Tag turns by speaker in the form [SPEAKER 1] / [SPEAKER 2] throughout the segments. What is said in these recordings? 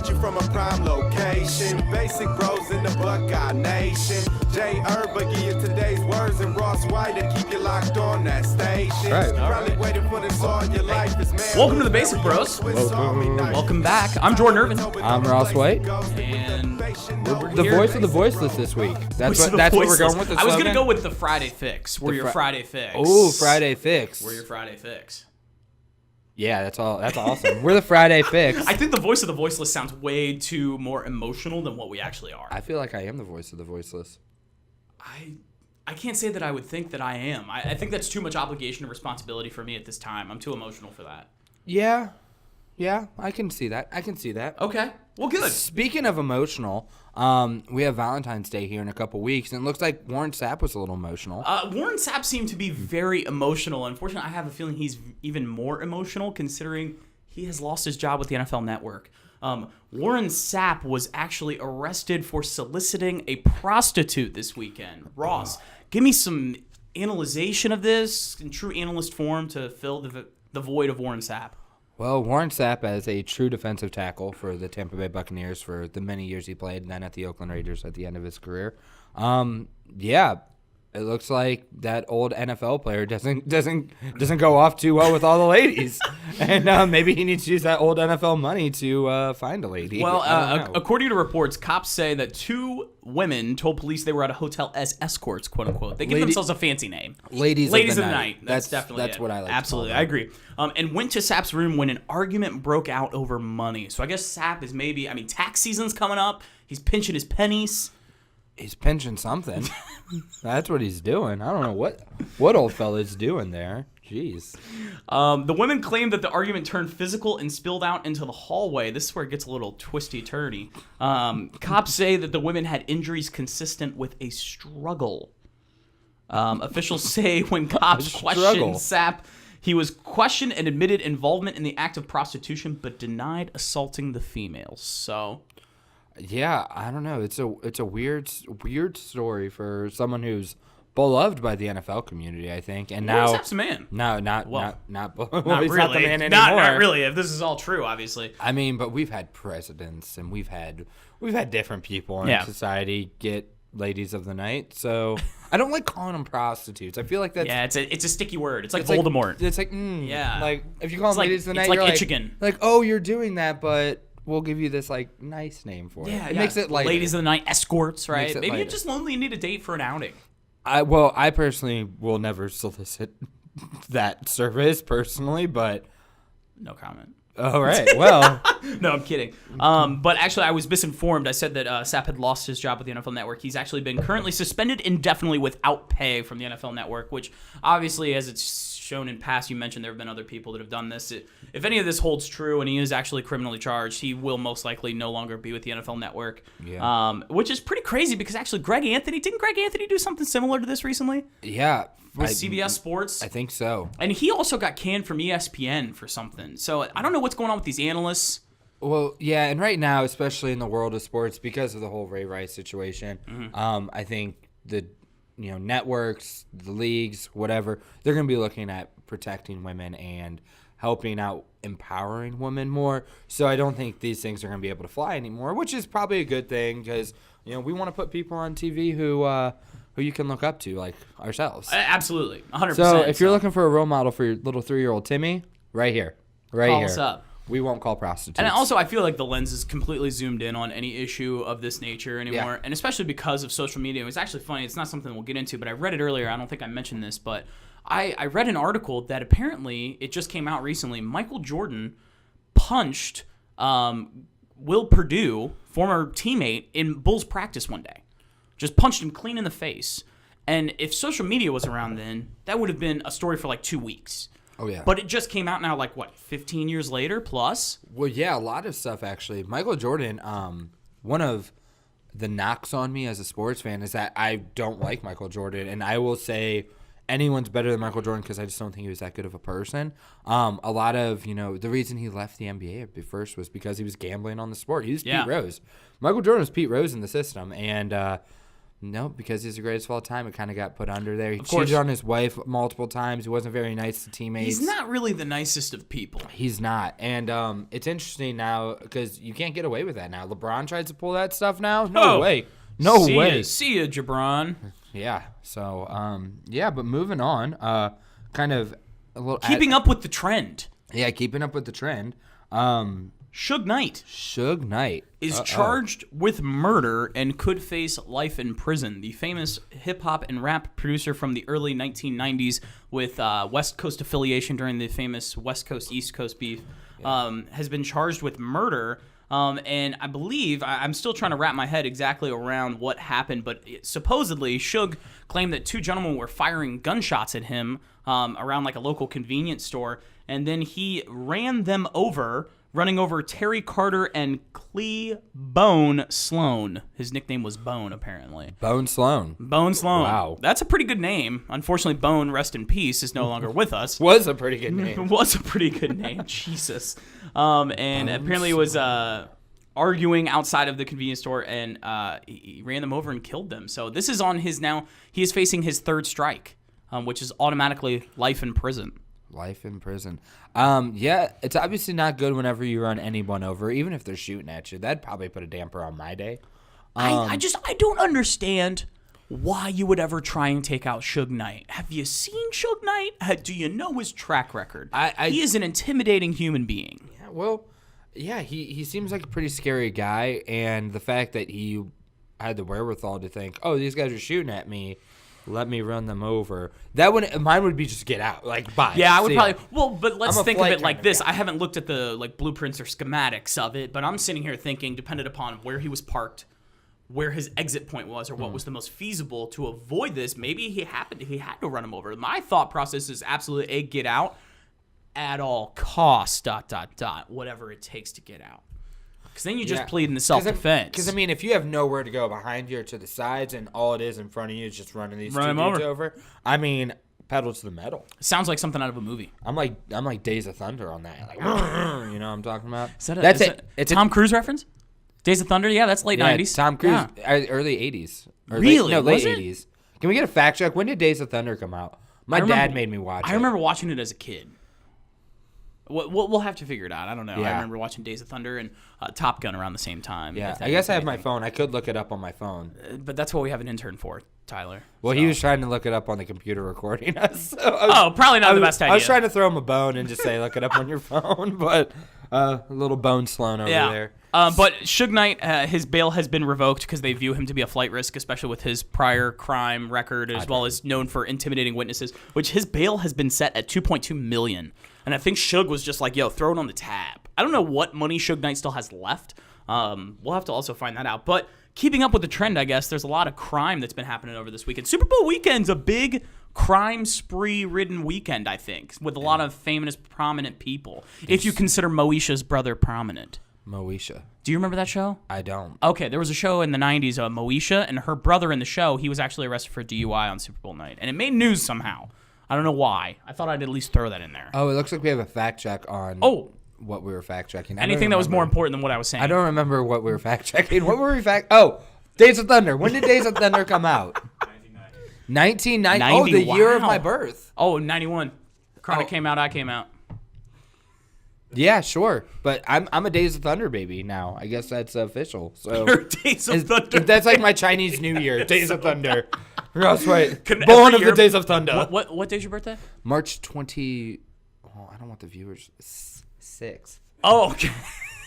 [SPEAKER 1] at you from a prime location. Basic bros in the Buckeye Nation. Jay Urba give you today's words and Ross White to keep you locked on that station.
[SPEAKER 2] Right.
[SPEAKER 1] Probably waiting for this all your life.
[SPEAKER 3] Welcome to the Basic Bros. Welcome back. I'm Jordan Irvin.
[SPEAKER 2] I'm Ross White.
[SPEAKER 3] And we're
[SPEAKER 2] The
[SPEAKER 3] here.
[SPEAKER 2] voice of the voiceless this week. That's what we're going with.
[SPEAKER 3] I was going to go with the Friday Fix. We're your Friday Fix.
[SPEAKER 2] Oh, Friday Fix.
[SPEAKER 3] We're your Friday Fix.
[SPEAKER 2] Yeah, that's awesome. We're the Friday Fix.
[SPEAKER 3] I think the voice of the voiceless sounds way too more emotional than what we actually are.
[SPEAKER 2] I feel like I am the voice of the voiceless.
[SPEAKER 3] I can't say that I would think that I am. I think that's too much obligation and responsibility for me at this time. I'm too emotional for that.
[SPEAKER 2] Yeah, I can see that.
[SPEAKER 3] Okay, well, good.
[SPEAKER 2] Speaking of emotional, we have Valentine's Day here in a couple weeks, and it looks like Warren Sapp was a little emotional.
[SPEAKER 3] Warren Sapp seemed to be very emotional. Unfortunately, I have a feeling he's even more emotional considering he has lost his job with the NFL Network. Warren Sapp was actually arrested for soliciting a prostitute this weekend. Ross, give me some analyzation of this in true analyst form to fill the void of Warren Sapp.
[SPEAKER 2] Well, Warren Sapp, as a true defensive tackle for the Tampa Bay Buccaneers for the many years he played, and then at the Oakland Raiders at the end of his career, it looks like that old NFL player doesn't go off too well with all the ladies, and maybe he needs to use that old NFL money to find a lady.
[SPEAKER 3] Well, according to reports, cops say that two women told police they were at a hotel as escorts, quote unquote. They give themselves a fancy name.
[SPEAKER 2] Ladies of the night.
[SPEAKER 3] That's definitely
[SPEAKER 2] that's
[SPEAKER 3] it.
[SPEAKER 2] what I like.
[SPEAKER 3] Absolutely, I agree. And went to Sapp's room when an argument broke out over money. So I guess Sapp is tax season's coming up. He's pinching his pennies.
[SPEAKER 2] He's pinching something. That's what he's doing. I don't know what old fella's doing there. Jeez.
[SPEAKER 3] The women claimed that the argument turned physical and spilled out into the hallway. This is where it gets a little twisty-turny. Cops say that the women had injuries consistent with a struggle. Officials say when cops questioned Sapp, he was questioned and admitted involvement in the act of prostitution, but denied assaulting the females. So...
[SPEAKER 2] yeah, I don't know. It's a weird story for someone who's beloved by the NFL community, I think. And now
[SPEAKER 3] Sapp's a man.
[SPEAKER 2] No, not
[SPEAKER 3] really.
[SPEAKER 2] He's not the man anymore.
[SPEAKER 3] Not really. If this is all true, obviously.
[SPEAKER 2] I mean, but we've had presidents and we've had different people in society get ladies of the night. So I don't like calling them prostitutes. I feel like that's
[SPEAKER 3] it's a sticky word. It's like Voldemort.
[SPEAKER 2] It's like like if you call them ladies of the night,
[SPEAKER 3] it's
[SPEAKER 2] you're
[SPEAKER 3] like Itchigan.
[SPEAKER 2] Like, oh, you're doing that, but we'll give you this like nice name for it. It makes it like
[SPEAKER 3] ladies of the night, escorts, right? Maybe
[SPEAKER 2] lighter.
[SPEAKER 3] you're just lonely and need a date for an outing.
[SPEAKER 2] I personally will never solicit that service personally, but
[SPEAKER 3] no comment.
[SPEAKER 2] All right. Well,
[SPEAKER 3] no, I'm kidding. But actually, I was misinformed. I said that Sapp had lost his job with the NFL Network. He's actually been currently suspended indefinitely without pay from the NFL Network, which obviously, as it's shown in past, you mentioned there have been other people that have done this. If any of this holds true and he is actually criminally charged, he will most likely no longer be with the NFL Network.
[SPEAKER 2] Yeah.
[SPEAKER 3] Which is pretty crazy because actually didn't Greg Anthony do something similar to this recently?
[SPEAKER 2] Yeah.
[SPEAKER 3] With CBS Sports?
[SPEAKER 2] I think so.
[SPEAKER 3] And he also got canned from ESPN for something. So I don't know what's going on with these analysts.
[SPEAKER 2] Well, yeah, and right now, especially in the world of sports, because of the whole Ray Rice situation, I think the networks, the leagues, whatever, they're going to be looking at protecting women and helping out empowering women more. So I don't think these things are going to be able to fly anymore, which is probably a good thing because we want to put people on TV who you can look up to, like ourselves.
[SPEAKER 3] Absolutely, 100%.
[SPEAKER 2] So if you're looking for a role model for your little 3-year-old Timmy, right here.
[SPEAKER 3] Call us up.
[SPEAKER 2] We won't call prostitutes.
[SPEAKER 3] And also, I feel like the lens is completely zoomed in on any issue of this nature anymore, and especially because of social media. It was actually funny. It's not something we'll get into, but I read it earlier. I don't think I mentioned this, but I read an article that apparently, it just came out recently, Michael Jordan punched Will Perdue, former teammate, in Bulls practice one day. Just punched him clean in the face. And if social media was around then, that would have been a story for like 2 weeks.
[SPEAKER 2] Oh, yeah.
[SPEAKER 3] But it just came out now, 15 years later plus?
[SPEAKER 2] Well, yeah, a lot of stuff, actually. Michael Jordan, one of the knocks on me as a sports fan is that I don't like Michael Jordan. And I will say anyone's better than Michael Jordan because I just don't think he was that good of a person. A lot of, the reason he left the NBA at first was because he was gambling on the sport. He was Pete Rose. Michael Jordan was Pete Rose in the system. And No, because he's the greatest of all time. It kind of got put under there. He
[SPEAKER 3] Of course.
[SPEAKER 2] cheated on his wife multiple times. He wasn't very nice to teammates.
[SPEAKER 3] He's not really the nicest of people.
[SPEAKER 2] He's not. And it's interesting now because you can't get away with that now. LeBron tries to pull that stuff now. No way. No way.
[SPEAKER 3] See ya, Jabron.
[SPEAKER 2] Yeah. So, but moving on. Kind of a little...
[SPEAKER 3] Keeping up with the trend.
[SPEAKER 2] Yeah, keeping up with the trend.
[SPEAKER 3] Suge Knight.
[SPEAKER 2] Suge Knight
[SPEAKER 3] is charged with murder and could face life in prison. The famous hip-hop and rap producer from the early 1990s with West Coast affiliation during the famous West Coast-East Coast beef has been charged with murder. And I believe, I'm still trying to wrap my head exactly around what happened, but supposedly Suge claimed that two gentlemen were firing gunshots at him around like a local convenience store, and then he ran them over, running over Terry Carter and Clee Bone Sloan. His nickname was Bone, apparently.
[SPEAKER 2] Bone Sloan.
[SPEAKER 3] Bone Sloan.
[SPEAKER 2] Wow.
[SPEAKER 3] That's a pretty good name. Unfortunately, Bone, rest in peace, is no longer with us.
[SPEAKER 2] Was a pretty good name.
[SPEAKER 3] Was a pretty good name. Jesus. And apparently it was arguing outside of the convenience store, and he ran them over and killed them. So this is on his now. He is facing his third strike, which is automatically life in prison.
[SPEAKER 2] Life in prison. It's obviously not good whenever you run anyone over, even if they're shooting at you. That'd probably put a damper on my day.
[SPEAKER 3] I don't understand why you would ever try and take out Suge Knight. Have you seen Suge Knight? Do you know his track record? He is an intimidating human being.
[SPEAKER 2] Yeah, well, yeah, he seems like a pretty scary guy, and the fact that he had the wherewithal to think, oh, these guys are shooting at me, let me run them over. Mine would be just get out, like bye.
[SPEAKER 3] Yeah, I would probably.
[SPEAKER 2] Ya.
[SPEAKER 3] Well, but let's think of it like this.
[SPEAKER 2] Guy.
[SPEAKER 3] I haven't looked at the blueprints or schematics of it, but I'm sitting here thinking, dependent upon where he was parked, where his exit point was, or what was the most feasible to avoid this, maybe he had to run him over. My thought process is absolutely get out at all costs. ... Whatever it takes to get out. Because then you just plead in the self-defense.
[SPEAKER 2] Because, if you have nowhere to go behind you or to the sides and all it is in front of you is just running these two dudes over, pedal to the metal.
[SPEAKER 3] Sounds like something out of a movie.
[SPEAKER 2] I'm like Days of Thunder on that. Like, you know what I'm talking about?
[SPEAKER 3] That's it. It's a Tom Cruise reference? Days of Thunder? Yeah, that's late 90s.
[SPEAKER 2] Tom Cruise, early 80s.
[SPEAKER 3] Really?
[SPEAKER 2] Late 80s. Can we get a fact check? When did Days of Thunder come out? My dad made me watch it.
[SPEAKER 3] I remember watching it as a kid. We'll have to figure it out. I don't know.
[SPEAKER 2] Yeah.
[SPEAKER 3] I remember watching Days of Thunder and Top Gun around the same time.
[SPEAKER 2] Yeah, I guess I have my phone. I could look it up on my phone.
[SPEAKER 3] But that's what we have an intern for, Tyler.
[SPEAKER 2] Well, he was trying to look it up on the computer recording us.
[SPEAKER 3] So probably not the best idea.
[SPEAKER 2] I was trying to throw him a bone and just say, look it up on your phone, but a little Bone Sloan over there.
[SPEAKER 3] But Suge Knight, his bail has been revoked because they view him to be a flight risk, especially with his prior crime record, as well as known for intimidating witnesses, which his bail has been set at $2.2 million. And I think Suge was just like, yo, throw it on the tab. I don't know what money Suge Knight still has left. We'll have to also find that out. But keeping up with the trend, I guess, there's a lot of crime that's been happening over this weekend. Super Bowl weekend's a big crime spree-ridden weekend, I think, with a lot of famous, prominent people. If you consider Moesha's brother prominent.
[SPEAKER 2] Moesha.
[SPEAKER 3] Do you remember that show?
[SPEAKER 2] I don't.
[SPEAKER 3] Okay, there was a show in the 90s, Moesha, and her brother in the show, he was actually arrested for DUI on Super Bowl night. And it made news somehow. I don't know why. I thought I'd at least throw that in there.
[SPEAKER 2] Oh, it looks like we have a fact check on what we were fact checking.
[SPEAKER 3] Anything that was more important than what I was saying.
[SPEAKER 2] I don't remember what we were fact checking. What were we Days of Thunder. When did Days of Thunder come out? 1990. Oh, the year of my birth.
[SPEAKER 3] Oh, 91. Chronic came out, I came out.
[SPEAKER 2] Yeah, sure. But I'm a Days of Thunder baby now. I guess that's official. So
[SPEAKER 3] You're Days of Thunder.
[SPEAKER 2] That's like my Chinese New Year. Days of Thunder. That's right. Born of the Days of Thunder.
[SPEAKER 3] What day's your birthday?
[SPEAKER 2] March 20. Oh, I don't want the viewers. 6th.
[SPEAKER 3] Oh, okay.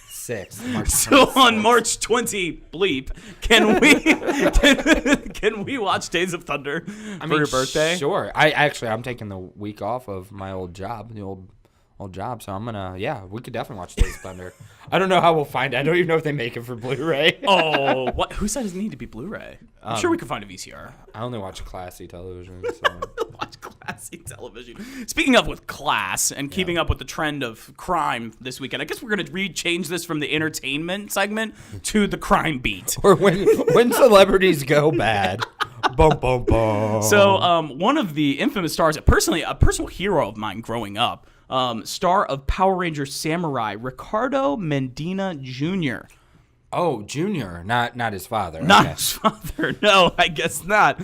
[SPEAKER 2] 6th.
[SPEAKER 3] So on March 20 bleep, can we watch Days of Thunder for your birthday?
[SPEAKER 2] Sure. I'm taking the week off of my old job, the old job, so I'm gonna we could definitely watch Days of Thunder. I don't know how we'll find it. I don't even know if they make it for Blu-ray.
[SPEAKER 3] Oh, what? Who said it need to be Blu-ray? I'm sure we could find a VCR.
[SPEAKER 2] I only watch classy television. So.
[SPEAKER 3] Watch classy television. Speaking of with class and keeping up with the trend of crime this weekend, I guess we're gonna change this from the entertainment segment to the crime beat.
[SPEAKER 2] Or when celebrities go bad. Bum, bum, bum.
[SPEAKER 3] So one of the infamous stars, a personal hero of mine growing up, star of Power Rangers Samurai, Ricardo Mendina Jr.,
[SPEAKER 2] Oh, Junior, not his father.
[SPEAKER 3] Not
[SPEAKER 2] Okay.
[SPEAKER 3] his father. No, I guess not.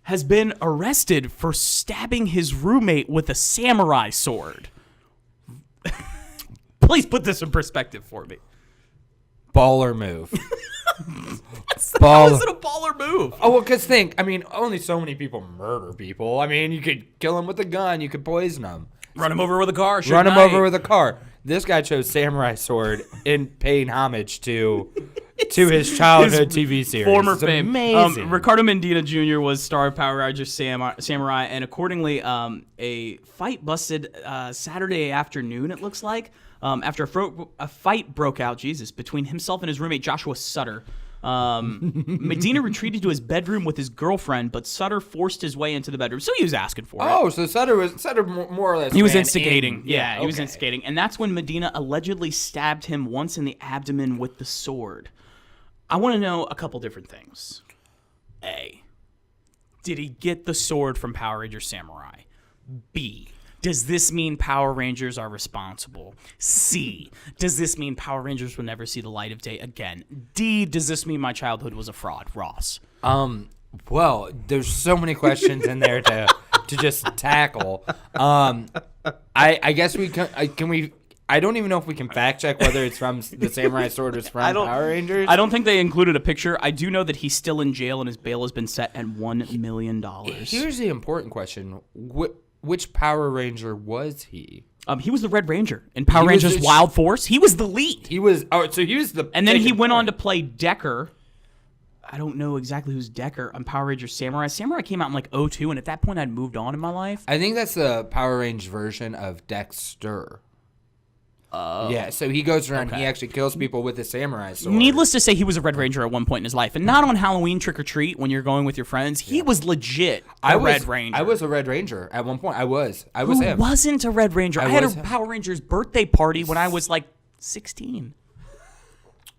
[SPEAKER 3] Has been arrested for stabbing his roommate with a samurai sword. Please put this in perspective for me.
[SPEAKER 2] Baller move.
[SPEAKER 3] How is it a baller move?
[SPEAKER 2] Oh, well, because think, I mean, only so many people murder people. I mean, you could kill them with a gun. You could poison them.
[SPEAKER 3] Run him over with a car.
[SPEAKER 2] Run him over with a car. This guy chose samurai sword in paying homage to his childhood TV series.
[SPEAKER 3] Former
[SPEAKER 2] It's
[SPEAKER 3] fame.
[SPEAKER 2] amazing.
[SPEAKER 3] Ricardo Mendina Jr. was star of Power Rangers Samurai, and accordingly, a fight busted Saturday afternoon, it looks like, after a fight broke out, between himself and his roommate Joshua Sutter. Medina retreated to his bedroom with his girlfriend, but Sutter forced his way into the bedroom, so he was asking for it.
[SPEAKER 2] Oh, so Sutter more or less.
[SPEAKER 3] He was
[SPEAKER 2] ran
[SPEAKER 3] instigating.
[SPEAKER 2] in.
[SPEAKER 3] Yeah, he was
[SPEAKER 2] okay.
[SPEAKER 3] instigating. And that's when Medina allegedly stabbed him once in the abdomen with the sword. I want to know a couple different things. A, did he get the sword from Power Rangers Samurai? B, does this mean Power Rangers are responsible? C, does this mean Power Rangers will never see the light of day again? D, does this mean my childhood was a fraud? Ross.
[SPEAKER 2] Well, there's so many questions in there to just tackle. I guess we can we. I don't even know if we can fact check whether it's from the Samurai Sword or it's from Power Rangers.
[SPEAKER 3] I don't think they included a picture. I do know that he's still in jail and his bail has been set at $1 million.
[SPEAKER 2] Here's the important question: which Power Ranger was he?
[SPEAKER 3] He was the Red Ranger in Power
[SPEAKER 2] He was
[SPEAKER 3] Rangers
[SPEAKER 2] the-
[SPEAKER 3] Wild Force. He was the lead.
[SPEAKER 2] He was. Oh, so he was the.
[SPEAKER 3] And then he
[SPEAKER 2] taking
[SPEAKER 3] went on
[SPEAKER 2] point.
[SPEAKER 3] to play Decker. I don't know exactly who's Decker on Power Rangers Samurai. Samurai came out in like 2002, and at that point I'd moved on in my life.
[SPEAKER 2] I think that's the Power Range version of Dexter. Yeah, so he goes around.
[SPEAKER 3] Okay.
[SPEAKER 2] He actually kills people with a samurai sword.
[SPEAKER 3] Needless to say, he was a Red Ranger at one point in his life, and not on Halloween trick or treat when you're going with your friends. He was legit a Red Ranger.
[SPEAKER 2] I was a Red Ranger at one point. I was
[SPEAKER 3] Who
[SPEAKER 2] him.
[SPEAKER 3] wasn't a Red Ranger? I had a
[SPEAKER 2] was him.
[SPEAKER 3] Power Rangers birthday party when I was like 16.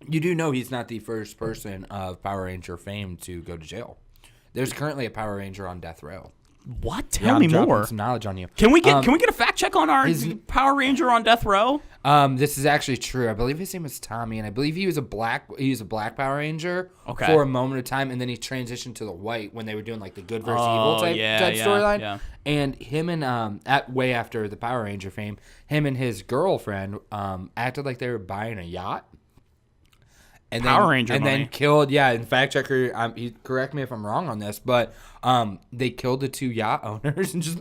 [SPEAKER 2] You do know he's not the first person of Power Ranger fame to go to jail. There's currently a Power Ranger on death row.
[SPEAKER 3] What?
[SPEAKER 2] Yeah,
[SPEAKER 3] Tell
[SPEAKER 2] I'm
[SPEAKER 3] me
[SPEAKER 2] dropping
[SPEAKER 3] more.
[SPEAKER 2] some knowledge on you.
[SPEAKER 3] Can we get a fact check on our
[SPEAKER 2] His-
[SPEAKER 3] Power Ranger on death row?
[SPEAKER 2] This is actually true. I believe his name was Tommy, and I believe he was a black Power Ranger
[SPEAKER 3] Okay.
[SPEAKER 2] for a moment of time, and then he transitioned to the white when they were doing like the good versus
[SPEAKER 3] Oh,
[SPEAKER 2] evil type
[SPEAKER 3] yeah.
[SPEAKER 2] storyline. And him and way after the Power Ranger fame, him and his girlfriend acted like they were buying a yacht. And
[SPEAKER 3] Power Ranger
[SPEAKER 2] and
[SPEAKER 3] money.
[SPEAKER 2] then killed. Yeah, and fact checker, he correct me if I'm wrong on this, but they killed the two yacht owners and just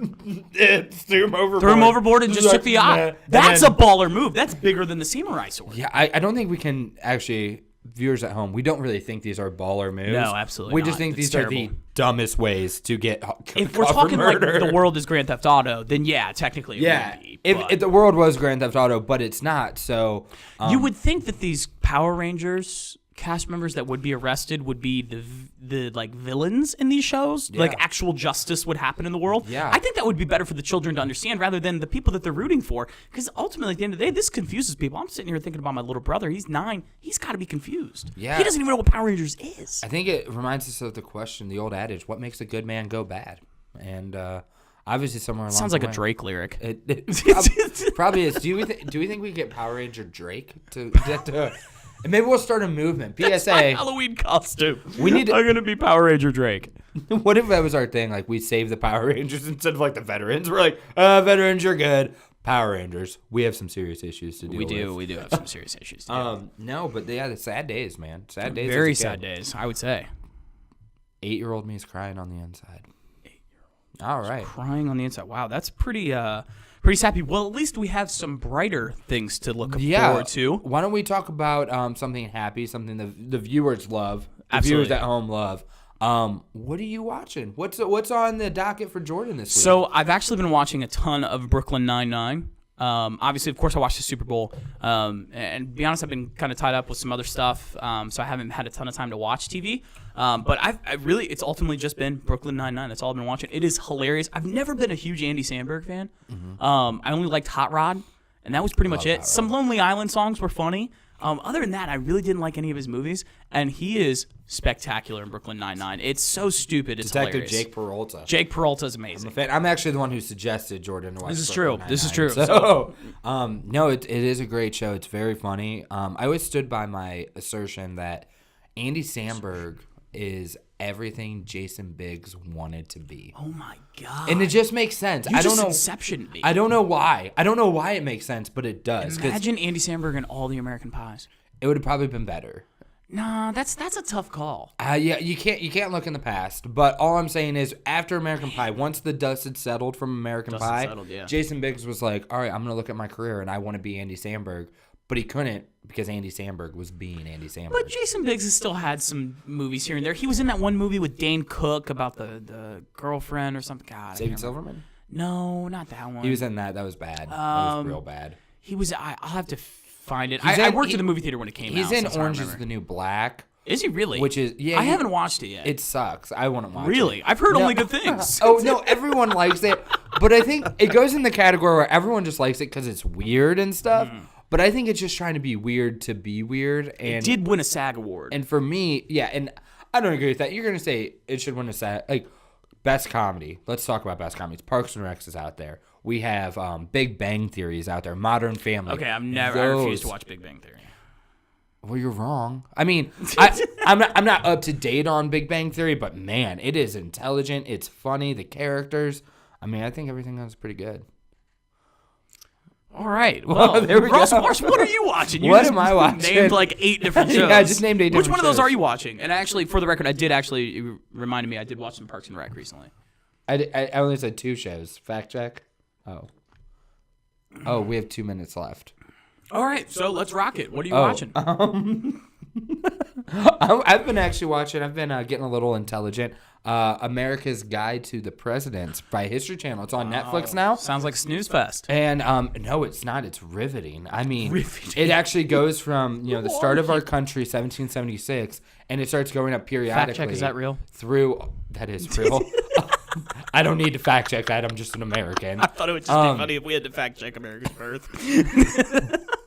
[SPEAKER 2] threw him overboard.
[SPEAKER 3] Threw him overboard and just
[SPEAKER 2] Like,
[SPEAKER 3] took the yacht.
[SPEAKER 2] nah.
[SPEAKER 3] That's
[SPEAKER 2] And
[SPEAKER 3] a baller move. That's bigger than the samurai sword.
[SPEAKER 2] Yeah, I don't think we can actually, viewers at home, we don't really think these are baller moves.
[SPEAKER 3] No, absolutely
[SPEAKER 2] We just
[SPEAKER 3] not.
[SPEAKER 2] think
[SPEAKER 3] It's
[SPEAKER 2] these are the
[SPEAKER 3] terrible.
[SPEAKER 2] dumbest ways to get
[SPEAKER 3] If we're talking like the world is Grand Theft Auto, then yeah, technically it
[SPEAKER 2] Yeah,
[SPEAKER 3] would be.
[SPEAKER 2] if the world was Grand Theft Auto, but it's not, so...
[SPEAKER 3] You would think that these Power Rangers cast members that would be arrested would be the like villains in these shows.
[SPEAKER 2] Yeah.
[SPEAKER 3] Like actual justice would happen in the world.
[SPEAKER 2] Yeah.
[SPEAKER 3] I think that would be better for the children to understand rather than the people that they're rooting for. Because ultimately, at the end of the day, this confuses people. I'm sitting here thinking about my little brother. He's 9. He's got to be confused.
[SPEAKER 2] Yeah.
[SPEAKER 3] He doesn't even know what Power Rangers is.
[SPEAKER 2] I think it reminds us of the question, the old adage, what makes a good man go bad? And obviously somewhere along
[SPEAKER 3] Sounds
[SPEAKER 2] the
[SPEAKER 3] like a
[SPEAKER 2] way-
[SPEAKER 3] Drake lyric.
[SPEAKER 2] It probably is. Do we think we get Power Ranger Drake to and maybe we'll start a movement.
[SPEAKER 3] That's my
[SPEAKER 2] PSA.
[SPEAKER 3] Halloween costume.
[SPEAKER 2] We need to-
[SPEAKER 3] I'm gonna be Power Ranger Drake.
[SPEAKER 2] What if that was our thing? Like we save the Power Rangers instead of like the veterans. We're like, veterans, you're good. Power Rangers, we have some serious issues to deal with.
[SPEAKER 3] We do have some serious issues. Too.
[SPEAKER 2] No, but yeah, the sad days, man. Sad days.
[SPEAKER 3] Very
[SPEAKER 2] as a kid.
[SPEAKER 3] sad days, I would say.
[SPEAKER 2] 8-year-old me is crying on the inside. 8-year-old. All right.
[SPEAKER 3] Crying on the inside. Wow, that's pretty sappy. Well, at least we have some brighter things to look forward to.
[SPEAKER 2] Why don't we talk about something happy, something the viewers love, the
[SPEAKER 3] Absolutely.
[SPEAKER 2] viewers at home love. What are you watching? What's on the docket for Jordan this week?
[SPEAKER 3] So I've actually been watching a ton of Brooklyn Nine-Nine. Obviously, of course, I watched the Super Bowl. And to be honest, I've been kind of tied up with some other stuff, so I haven't had a ton of time to watch TV. But it's ultimately just been Brooklyn Nine-Nine. That's all I've been watching. It is hilarious. I've never been a huge Andy Samberg fan. I only liked Hot Rod, and that was pretty much it. Some Lonely Island songs were funny. Other than that, I really didn't like any of his movies, and he is spectacular in Brooklyn Nine-Nine. It's so stupid. It's
[SPEAKER 2] Detective
[SPEAKER 3] hilarious.
[SPEAKER 2] Jake Peralta.
[SPEAKER 3] Jake Peralta is amazing.
[SPEAKER 2] I'm actually the one who suggested Jordan to watch.
[SPEAKER 3] This is
[SPEAKER 2] Brooklyn
[SPEAKER 3] true. This is
[SPEAKER 2] Nine-Nine.
[SPEAKER 3] true.
[SPEAKER 2] So, no, it is a great show. It's very funny. I always stood by my assertion that Andy Samberg is everything Jason Biggs wanted to be.
[SPEAKER 3] Oh my god!
[SPEAKER 2] And it just makes sense.
[SPEAKER 3] You
[SPEAKER 2] I don't
[SPEAKER 3] just
[SPEAKER 2] know.
[SPEAKER 3] Inception me.
[SPEAKER 2] I don't know why. I don't know why it makes sense, but it does. 'Cause
[SPEAKER 3] Imagine Andy Samberg in all the American Pies.
[SPEAKER 2] it would have probably been better.
[SPEAKER 3] Nah, that's a tough call.
[SPEAKER 2] Yeah, you can't look in the past. But all I'm saying is, after American Pie, once the dust had settled from American Pie, Jason Biggs was like, "All right, I'm gonna look at my career and I want to be Andy Samberg," but he couldn't because Andy Samberg was being Andy Samberg.
[SPEAKER 3] But Jason Biggs has still had some movies here and there. He was in that one movie with Dane Cook about the girlfriend or something. God,
[SPEAKER 2] David Silverman?
[SPEAKER 3] No, not that one.
[SPEAKER 2] He was in that. That was bad. That was real bad.
[SPEAKER 3] He was. I'll have to find it. I worked at the movie theater when it came out.
[SPEAKER 2] He's in
[SPEAKER 3] so
[SPEAKER 2] Orange is the New Black.
[SPEAKER 3] Is he really?
[SPEAKER 2] Which is
[SPEAKER 3] I haven't watched it yet.
[SPEAKER 2] It sucks. I wouldn't watch it.
[SPEAKER 3] Really? I've heard only good things.
[SPEAKER 2] Oh no, everyone likes it, but I think it goes in the category where everyone just likes it because it's weird and stuff. But I think it's just trying to be weird to be weird. And
[SPEAKER 3] it did win a SAG award.
[SPEAKER 2] And for me, yeah, and I don't agree with that. You're gonna say it should win a SAG, like best comedy. Let's talk about best comedies. Parks and Rec is out there. We have Big Bang Theory is out there. Modern Family.
[SPEAKER 3] Okay, I refuse to watch Big Bang Theory.
[SPEAKER 2] Well, you're wrong. I mean, I'm not up to date on Big Bang Theory, but man, it is intelligent. It's funny. The characters. I mean, I think everything else is pretty good.
[SPEAKER 3] All right. Well,
[SPEAKER 2] there we
[SPEAKER 3] Ross
[SPEAKER 2] go.
[SPEAKER 3] Marsh, what are you watching? You
[SPEAKER 2] What am I watching?
[SPEAKER 3] Named like 8 different shows.
[SPEAKER 2] Yeah, I just named 8 different
[SPEAKER 3] Which one of those
[SPEAKER 2] shows.
[SPEAKER 3] are you watching? And actually, for the record, it reminded me, I did watch some Parks and Rec recently.
[SPEAKER 2] I only said 2 shows. Fact check. Oh, we have 2 minutes left.
[SPEAKER 3] All right, so let's rock it. What are you watching?
[SPEAKER 2] I've been actually watching. I've been getting a little intelligent. America's Guide to the Presidents by History Channel. It's on Netflix now.
[SPEAKER 3] Sounds like Snooze Fest.
[SPEAKER 2] And no, it's not. It's riveting. I mean, it actually goes from the start of our country, 1776, and it starts going up periodically.
[SPEAKER 3] Fact check, is that real?
[SPEAKER 2] That is real. I don't need to fact check that. I'm just an American.
[SPEAKER 3] I thought it would just be funny if we had to fact check America's birth.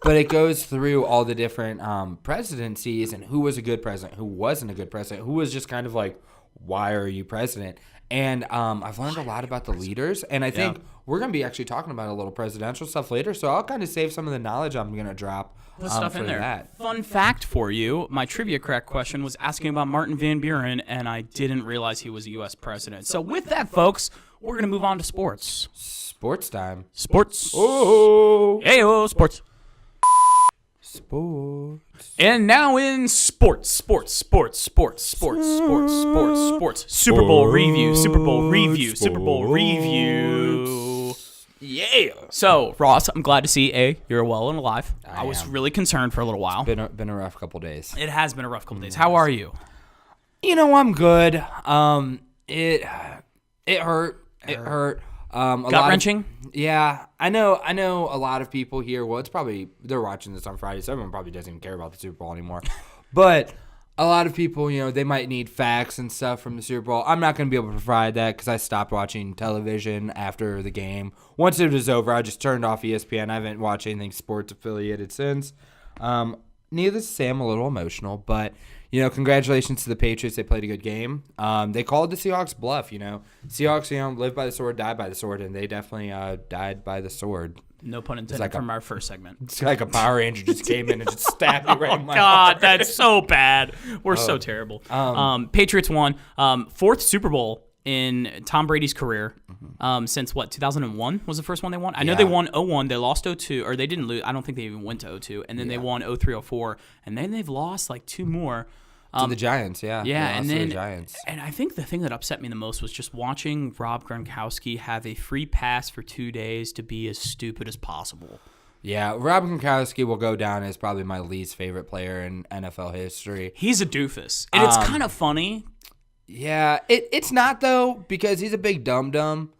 [SPEAKER 2] But it goes through all the different presidencies and who was a good president, who wasn't a good president, who was just kind of like, why are you president? And I've learned a lot about the leaders, and I think we're going to be actually talking about a little presidential stuff later, so I'll kind of save some of the knowledge I'm going to drop
[SPEAKER 3] Put stuff
[SPEAKER 2] for
[SPEAKER 3] in there.
[SPEAKER 2] that.
[SPEAKER 3] Fun fact for you, my trivia correct question was asking about Martin Van Buren, and I didn't realize he was a U.S. president. So with that, folks, we're going to move on to sports.
[SPEAKER 2] Sports time.
[SPEAKER 3] Sports.
[SPEAKER 2] Oh.
[SPEAKER 3] Heyo, sports.
[SPEAKER 2] Sports.
[SPEAKER 3] And now in sports. Super Bowl review. Yeah. So, Ross, I'm glad to see you're well and alive. I was really concerned for a little while.
[SPEAKER 2] Been a rough couple days.
[SPEAKER 3] It has been a rough couple days. How are you?
[SPEAKER 2] I'm good. It hurt. It hurt.
[SPEAKER 3] Gut-wrenching?
[SPEAKER 2] Yeah, I know a lot of people here, well, it's probably, they're watching this on Friday, so everyone probably doesn't even care about the Super Bowl anymore. But a lot of people, they might need facts and stuff from the Super Bowl. I'm not going to be able to provide that because I stopped watching television after the game. Once it was over, I just turned off ESPN. I haven't watched anything sports affiliated since. Needless to say, I'm a little emotional, but congratulations to the Patriots. They played a good game. They called the Seahawks bluff. Seahawks, live by the sword, die by the sword, and they definitely died by the sword.
[SPEAKER 3] No pun intended from our first segment.
[SPEAKER 2] It's like a Power Ranger just came in and just stabbed me right in my
[SPEAKER 3] God,
[SPEAKER 2] heart.
[SPEAKER 3] that's so bad. We're so terrible. Patriots won. 4th Super Bowl in Tom Brady's career. Since 2001 was the first one they won. I know they won 01. They lost 02, or they didn't lose. I don't think they even went to 02. And then they won 03, 04. And then they've lost like 2 more.
[SPEAKER 2] To the Giants, yeah.
[SPEAKER 3] Yeah, and then
[SPEAKER 2] the Giants.
[SPEAKER 3] And I think the thing that upset me the most was just watching Rob Gronkowski have a free pass for 2 days to be as stupid as possible.
[SPEAKER 2] Yeah, Rob Gronkowski will go down as probably my least favorite player in NFL history.
[SPEAKER 3] He's a doofus, and it's kind of funny.
[SPEAKER 2] Yeah, it's not though, because he's a big dum-dum.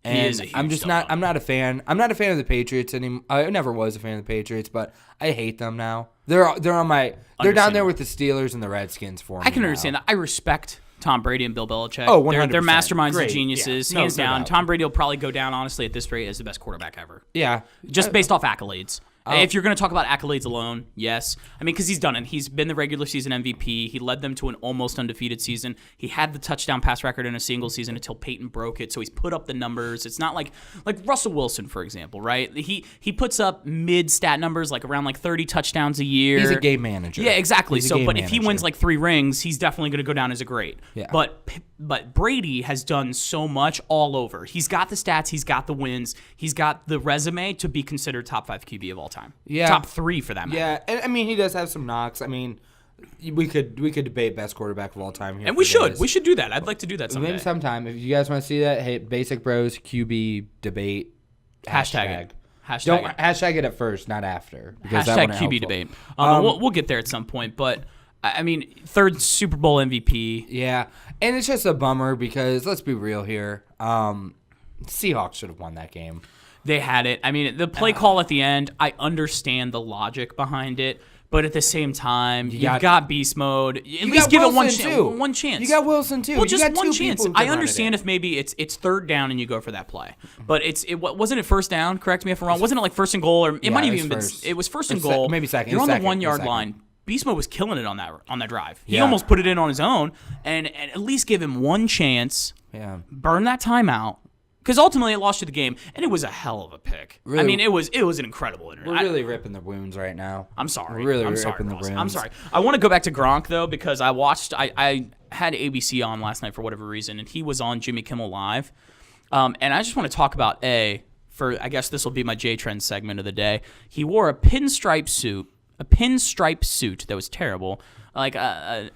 [SPEAKER 2] And
[SPEAKER 3] he is a huge
[SPEAKER 2] I'm not a fan. I'm not a fan of the Patriots anymore. I never was a fan of the Patriots, but I hate them now. They're down there with the Steelers and the Redskins for me.
[SPEAKER 3] I can understand that. I respect Tom Brady and Bill Belichick.
[SPEAKER 2] Oh, 100%.
[SPEAKER 3] They're masterminds
[SPEAKER 2] Great.
[SPEAKER 3] and geniuses,
[SPEAKER 2] Yeah.
[SPEAKER 3] hands
[SPEAKER 2] No
[SPEAKER 3] down.
[SPEAKER 2] doubt.
[SPEAKER 3] Tom Brady will probably go down, honestly, at this rate as the best quarterback ever.
[SPEAKER 2] Yeah.
[SPEAKER 3] Just based off accolades. If you're going to talk about accolades alone, yes. I mean, because he's done it. He's been the regular season MVP. He led them to an almost undefeated season. He had the touchdown pass record in a single season until Peyton broke it. So he's put up the numbers. It's not like Russell Wilson, for example, right? He puts up mid stat numbers, like around 30 touchdowns a year.
[SPEAKER 2] He's a game manager.
[SPEAKER 3] Yeah, exactly.
[SPEAKER 2] He's a
[SPEAKER 3] So,
[SPEAKER 2] game
[SPEAKER 3] but if he
[SPEAKER 2] manager.
[SPEAKER 3] wins 3 rings, he's definitely going to go down as a great.
[SPEAKER 2] Yeah.
[SPEAKER 3] But Brady has done so much all over. He's got the stats. He's got the wins. He's got the resume to be considered top 5 QB of all time.
[SPEAKER 2] Yeah.
[SPEAKER 3] Top 3 for that matter.
[SPEAKER 2] Yeah, and I mean he does have some knocks. I mean, we could debate best quarterback of all time here.
[SPEAKER 3] And we
[SPEAKER 2] for
[SPEAKER 3] should.
[SPEAKER 2] days.
[SPEAKER 3] We should do that. I'd like to do that someday.
[SPEAKER 2] Maybe sometime. If you guys want to see that, hey, Basic Bros QB debate.
[SPEAKER 3] Hashtag it. Hashtag
[SPEAKER 2] Don't
[SPEAKER 3] it.
[SPEAKER 2] hashtag it at first, not after. Because that
[SPEAKER 3] Hashtag
[SPEAKER 2] wouldn't
[SPEAKER 3] QB
[SPEAKER 2] helpful.
[SPEAKER 3] debate. We'll get there at some point. But, I mean, 3rd Super Bowl MVP.
[SPEAKER 2] Yeah, and it's just a bummer because let's be real here. Seahawks should have won that game.
[SPEAKER 3] They had it. I mean, the play call at the end, I understand the logic behind it. But at the same time, you've got beast mode. At least give it one chance.
[SPEAKER 2] You got Wilson too.
[SPEAKER 3] Well,
[SPEAKER 2] You
[SPEAKER 3] just
[SPEAKER 2] got
[SPEAKER 3] one
[SPEAKER 2] two
[SPEAKER 3] chance.
[SPEAKER 2] people who
[SPEAKER 3] I
[SPEAKER 2] can run it
[SPEAKER 3] understand
[SPEAKER 2] in.
[SPEAKER 3] if maybe it's 3rd down and you go for that play, but wasn't it 1st down? Correct me if I'm wrong. Wasn't it 1st and goal, or it might have even been? It was 1st and goal.
[SPEAKER 2] Maybe second.
[SPEAKER 3] You're on
[SPEAKER 2] Second.
[SPEAKER 3] the 1 yard
[SPEAKER 2] Second.
[SPEAKER 3] line. Beast mode was killing it on that drive. He
[SPEAKER 2] Yeah.
[SPEAKER 3] almost put it in on his own, and at least give him one chance.
[SPEAKER 2] Yeah.
[SPEAKER 3] Burn that timeout. Because ultimately it lost you the game, and it was a hell of a pick.
[SPEAKER 2] Really,
[SPEAKER 3] I mean, it was an incredible interview.
[SPEAKER 2] We're really ripping the wounds right now.
[SPEAKER 3] I'm sorry.
[SPEAKER 2] We're really
[SPEAKER 3] I'm
[SPEAKER 2] ripping
[SPEAKER 3] sorry,
[SPEAKER 2] the
[SPEAKER 3] Ross.
[SPEAKER 2] wounds.
[SPEAKER 3] I'm sorry. I want to go back to Gronk, though, because I had ABC on last night for whatever reason, and he was on Jimmy Kimmel Live. And I just want to talk about, I guess this will be my J-Trend segment of the day. He wore a pinstripe suit that was terrible. Like a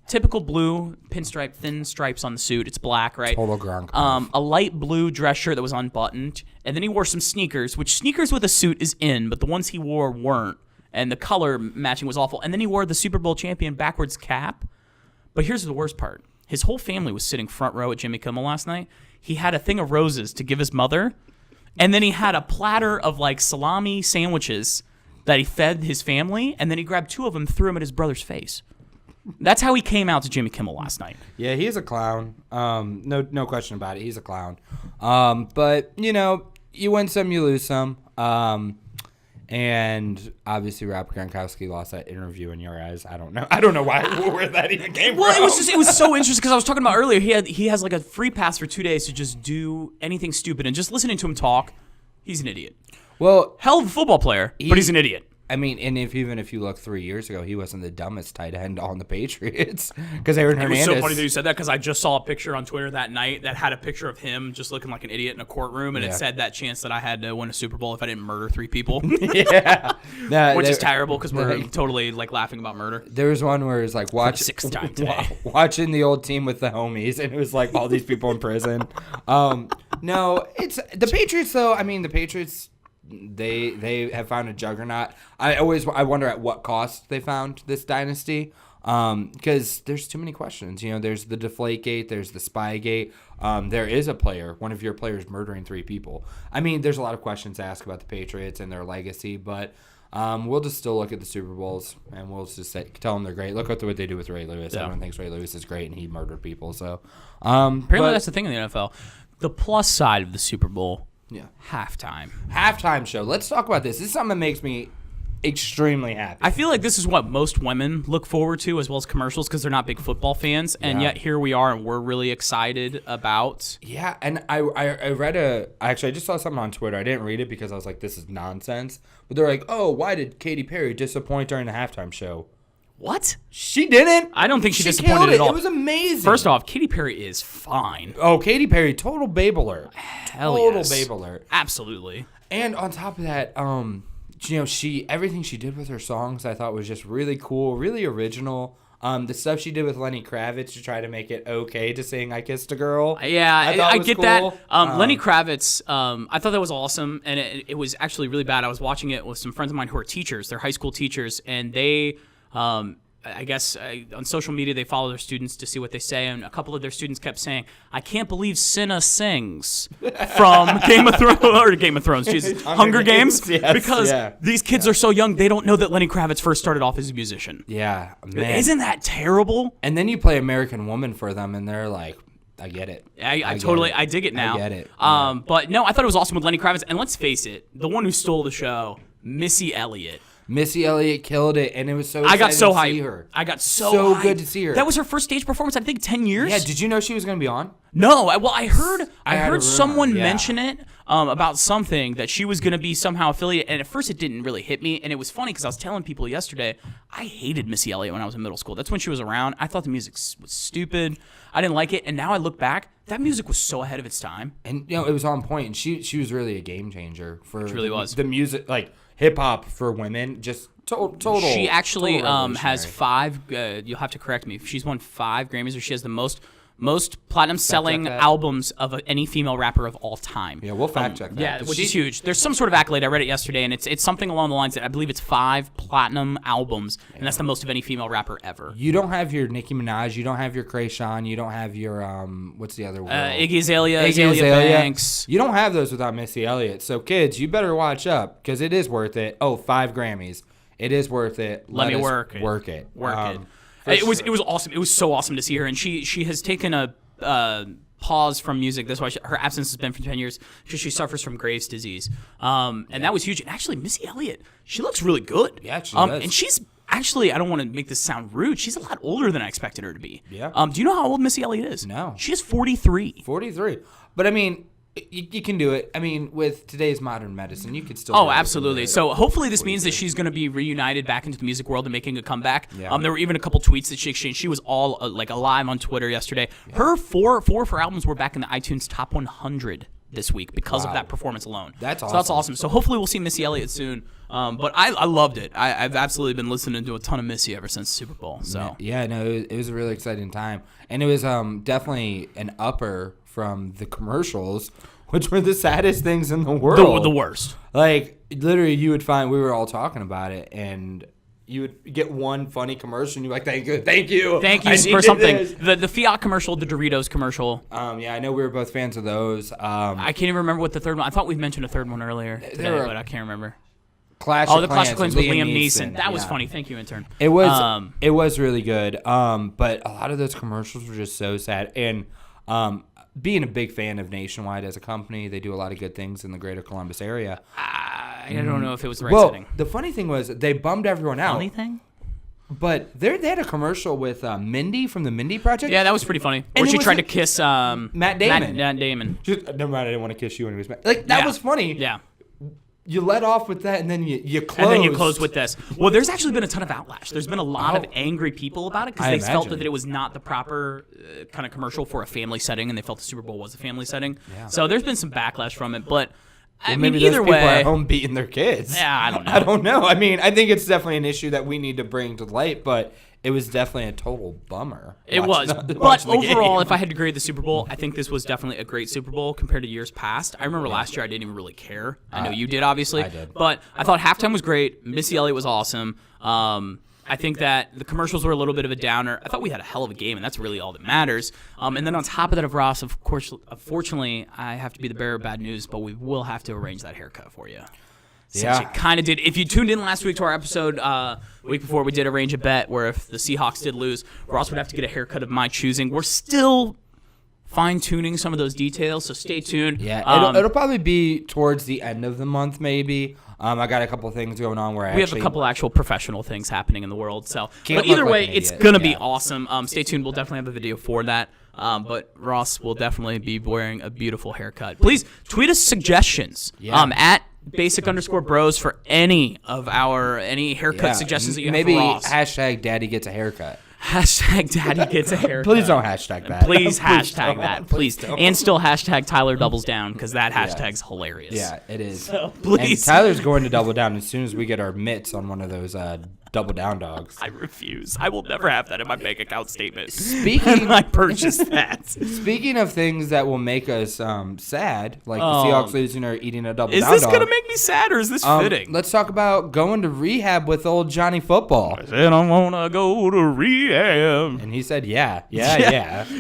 [SPEAKER 3] typical blue pinstripe, thin stripes on the suit. It's black, right?
[SPEAKER 2] Total Gronk.
[SPEAKER 3] A light blue dress shirt that was unbuttoned. And then he wore some sneakers, which sneakers with a suit is in, but the ones he wore weren't. And the color matching was awful. And then he wore the Super Bowl champion backwards cap. But here's the worst part. His whole family was sitting front row at Jimmy Kimmel last night. He had a thing of roses to give his mother. And then he had a platter of salami sandwiches that he fed his family. And then he grabbed 2 of them and threw them at his brother's face. That's how he came out to Jimmy Kimmel last night.
[SPEAKER 2] Yeah, he's a clown. No question about it. He's a clown. But you win some, you lose some. And obviously, Rob Gronkowski lost that interview in your eyes. I don't know. Where that even came from.
[SPEAKER 3] Well, it was so interesting because I was talking about earlier. He has a free pass for 2 days to just do anything stupid, and just listening to him talk, he's an idiot.
[SPEAKER 2] Well,
[SPEAKER 3] Hell of a football player, but he's an idiot.
[SPEAKER 2] I mean, and even if you look 3 years ago, he wasn't the dumbest tight end on the Patriots because Aaron Hernandez.
[SPEAKER 3] It was so funny that you said that because I just saw a picture on Twitter that night that had a picture of him just looking like an idiot in a courtroom, and it said that chance that I had to win a Super Bowl if I didn't murder 3 people.
[SPEAKER 2] Yeah,
[SPEAKER 3] Which is terrible because we're totally laughing about murder.
[SPEAKER 2] There was one where it was
[SPEAKER 3] For the 6th time today.
[SPEAKER 2] watching the old team with the homies, and it was all these people in prison. No, it's the Patriots though. I mean, the Patriots. They have found a juggernaut. I wonder at what cost they found this dynasty, because there's too many questions. There's the Deflategate, there's the Spygate. There is a player, one of your players, murdering 3 people. I mean, there's a lot of questions to ask about the Patriots and their legacy, but we'll just still look at the Super Bowls and we'll just tell them they're great. Look at what they do with Ray Lewis.
[SPEAKER 3] Yeah.
[SPEAKER 2] Everyone thinks Ray Lewis is great and he murdered people. So
[SPEAKER 3] Apparently that's the thing in the NFL. The plus side of the Super Bowl.
[SPEAKER 2] Yeah.
[SPEAKER 3] Halftime
[SPEAKER 2] show. Let's talk about this. This is something that makes me extremely happy.
[SPEAKER 3] I feel like this is what most women look forward to as well as commercials because they're not big football fans, and yet here we are and we're really excited about.
[SPEAKER 2] Yeah, and I read I just saw something on Twitter. I didn't read it because I was like, this is nonsense. But they're like, oh, why did Katy Perry disappoint during the halftime show?
[SPEAKER 3] What?
[SPEAKER 2] She didn't.
[SPEAKER 3] I don't think she disappointed
[SPEAKER 2] killed it.
[SPEAKER 3] at all.
[SPEAKER 2] It was amazing.
[SPEAKER 3] First off, Katy Perry is fine.
[SPEAKER 2] Oh, Katy Perry, total babe alert.
[SPEAKER 3] Hell
[SPEAKER 2] total
[SPEAKER 3] yes.
[SPEAKER 2] babe alert.
[SPEAKER 3] Absolutely.
[SPEAKER 2] And on top of that, everything she did with her songs, I thought was just really cool, really original. The stuff she did with Lenny Kravitz to try to make it okay to sing "I Kissed a Girl."
[SPEAKER 3] Yeah, I get
[SPEAKER 2] cool.
[SPEAKER 3] that. Lenny Kravitz, I thought that was awesome, and it was actually really bad. I was watching it with some friends of mine who are teachers. They're high school teachers, and they, I guess on social media, they follow their students to see what they say, and a couple of their students kept saying, "I can't believe Cinna sings" from Game of Thrones, Jesus, Hunger Games,
[SPEAKER 2] yes,
[SPEAKER 3] because these kids are so young, they don't know that Lenny Kravitz first started off as a musician.
[SPEAKER 2] Yeah, man.
[SPEAKER 3] Isn't that terrible?
[SPEAKER 2] And then you play American Woman for them, and they're like, I get it.
[SPEAKER 3] I dig it now.
[SPEAKER 2] I get it.
[SPEAKER 3] But no, I thought it was awesome with Lenny Kravitz. And let's face it, the one who stole the show Missy Elliott.
[SPEAKER 2] Missy Elliott killed it, and it was so
[SPEAKER 3] I got so
[SPEAKER 2] exciting to see
[SPEAKER 3] hyped.
[SPEAKER 2] her.
[SPEAKER 3] I got so hyped.
[SPEAKER 2] Good to see her.
[SPEAKER 3] That was her first stage performance, I think, 10 years.
[SPEAKER 2] Yeah, did you know she was going to be on?
[SPEAKER 3] No, I heard
[SPEAKER 2] I had a rumor,
[SPEAKER 3] someone
[SPEAKER 2] yeah.
[SPEAKER 3] mention it about something that she was going to be somehow affiliated, and at first it didn't really hit me, and it was funny because I was telling people yesterday, I hated Missy Elliott when I was in middle school. That's when she was around. I thought the music was stupid. I didn't like it, and now I look back, that music was so ahead of its time.
[SPEAKER 2] And it was on point, and she was really a game changer for
[SPEAKER 3] She really was.
[SPEAKER 2] The music, like hip hop for women, just total.
[SPEAKER 3] She actually
[SPEAKER 2] total
[SPEAKER 3] has
[SPEAKER 2] revolutionary.
[SPEAKER 3] 5. You'll have to correct me. She's won 5 Grammys, or she has the most platinum selling
[SPEAKER 2] that.
[SPEAKER 3] albums of any female rapper of all time.
[SPEAKER 2] Yeah, we'll fact check that.
[SPEAKER 3] Yeah, which is huge. There's some sort of accolade. I read it yesterday, and it's something along the lines that I believe it's 5 platinum albums, and that's the most of any female rapper ever.
[SPEAKER 2] You don't have your Nicki Minaj, you don't have your Krayshawn, you don't have your what's the other one?
[SPEAKER 3] Iggy Azalea, Azalea Banks.
[SPEAKER 2] You don't have those without Missy Elliott. So kids, you better watch up because it is worth it. Oh, 5 Grammys. It is worth it.
[SPEAKER 3] Let me
[SPEAKER 2] us
[SPEAKER 3] work it.
[SPEAKER 2] Work it.
[SPEAKER 3] It was awesome. It was so awesome to see her, and she has taken a pause from music. That's why her absence has been for 10 years. She suffers from Graves' disease, and that was huge. And actually, Missy Elliott, she looks really good.
[SPEAKER 2] Yeah, she does.
[SPEAKER 3] And she's actually, I don't want to make this sound rude, she's a lot older than I expected her to be.
[SPEAKER 2] Yeah.
[SPEAKER 3] Do you know how old Missy Elliott is?
[SPEAKER 2] No.
[SPEAKER 3] She is 43.
[SPEAKER 2] 43. But I mean, you can do it. I mean, with today's modern medicine, you could still.
[SPEAKER 3] Oh, absolutely. So hopefully this means that she's going to be reunited back into the music world and making a comeback.
[SPEAKER 2] Yeah.
[SPEAKER 3] There were even a couple tweets that she exchanged. She was all alive on Twitter yesterday. Yeah. Her four of her albums were back in the iTunes Top 100 this week because of that performance alone.
[SPEAKER 2] That's awesome.
[SPEAKER 3] So that's awesome. So hopefully we'll see Missy Elliott soon. But I loved it. I've absolutely been listening to a ton of Missy ever since the Super Bowl. So
[SPEAKER 2] yeah, no, it was a really exciting time, and it was definitely an upper from the commercials, which were the saddest things in the world.
[SPEAKER 3] The worst.
[SPEAKER 2] Like, literally, you would find, we were all talking about it, and you would get one funny commercial, and you're like, thank you
[SPEAKER 3] For something. The Fiat commercial, the Doritos commercial.
[SPEAKER 2] Yeah, I know we were both fans of those.
[SPEAKER 3] I can't even remember what the third one. I thought we mentioned a third one earlier today, but I can't remember.
[SPEAKER 2] Clash
[SPEAKER 3] of Clans with Liam Neeson. That was funny. Thank you, intern.
[SPEAKER 2] It was really good. But a lot of those commercials were just so sad. And being a big fan of Nationwide as a company, they do a lot of good things in the greater Columbus area.
[SPEAKER 3] I don't know if it was the right setting.
[SPEAKER 2] The funny thing was they bummed everyone out.
[SPEAKER 3] Funny thing?
[SPEAKER 2] But they had a commercial with Mindy from the Mindy Project.
[SPEAKER 3] Yeah, that was pretty funny. Where she tried to kiss
[SPEAKER 2] Matt Damon.
[SPEAKER 3] Matt Damon.
[SPEAKER 2] Never mind, I didn't want to kiss you anyways. Like, that was funny.
[SPEAKER 3] Yeah.
[SPEAKER 2] You let off with that, and then you close.
[SPEAKER 3] And then you close with this. Well, there's actually been a ton of outlash. There's been a lot of angry people about it because they felt that it was not the proper kind of commercial for a family setting, and they felt the Super Bowl was a family setting. Yeah. So there's been some backlash from it, but I mean,
[SPEAKER 2] maybe
[SPEAKER 3] either
[SPEAKER 2] those people
[SPEAKER 3] way,
[SPEAKER 2] are at home beating their kids.
[SPEAKER 3] Yeah, I don't know.
[SPEAKER 2] I don't know. I mean, I think it's definitely an issue that we need to bring to light, but it was definitely a total bummer.
[SPEAKER 3] It was. But overall, if I had to grade the Super Bowl, I think this was definitely a great Super Bowl compared to years past. I remember last year I didn't even really care. I know you did, obviously.
[SPEAKER 2] I did.
[SPEAKER 3] But I thought halftime was great. Missy Elliott was awesome. I think that the commercials were a little bit of a downer. I thought we had a hell of a game, and that's really all that matters. And then on top of that, Ross, of course, unfortunately, I have to be the bearer of bad news, but we will have to arrange that haircut for you. Since you kind of did. If you tuned in last week to our episode, week before, we did arrange a bet where if the Seahawks did lose, Ross would have to get a haircut of my choosing. We're still fine-tuning some of those details, so stay tuned.
[SPEAKER 2] Yeah, it'll probably be towards the end of the month, maybe. I got a couple things going on where
[SPEAKER 3] we have a couple actual professional things happening in the world. So,
[SPEAKER 2] but
[SPEAKER 3] either way, it's going to be awesome. Stay tuned. We'll definitely have a video for that. But Ross will definitely be wearing a beautiful haircut. Please tweet us suggestions at @basic_bros for any haircut suggestions that you have for Ross.
[SPEAKER 2] Maybe hashtag daddy gets a haircut.
[SPEAKER 3] Hashtag daddy gets a haircut.
[SPEAKER 2] Please don't hashtag that.
[SPEAKER 3] Please hashtag that. Please. And still hashtag Tyler doubles down because that hashtag's hilarious.
[SPEAKER 2] Yeah, it is.
[SPEAKER 3] So, please.
[SPEAKER 2] And Tyler's going to double down as soon as we get our mitts on one of those double down dogs.
[SPEAKER 3] I refuse. I will never have that in my bank account statement.
[SPEAKER 2] I
[SPEAKER 3] purchased that.
[SPEAKER 2] Speaking of things that will make us sad, like the Seahawks losing or eating a double down dog.
[SPEAKER 3] Is this going to make me sad or is this fitting?
[SPEAKER 2] Let's talk about going to rehab with old Johnny Football.
[SPEAKER 3] I said I want to go to rehab.
[SPEAKER 2] And he said, yeah.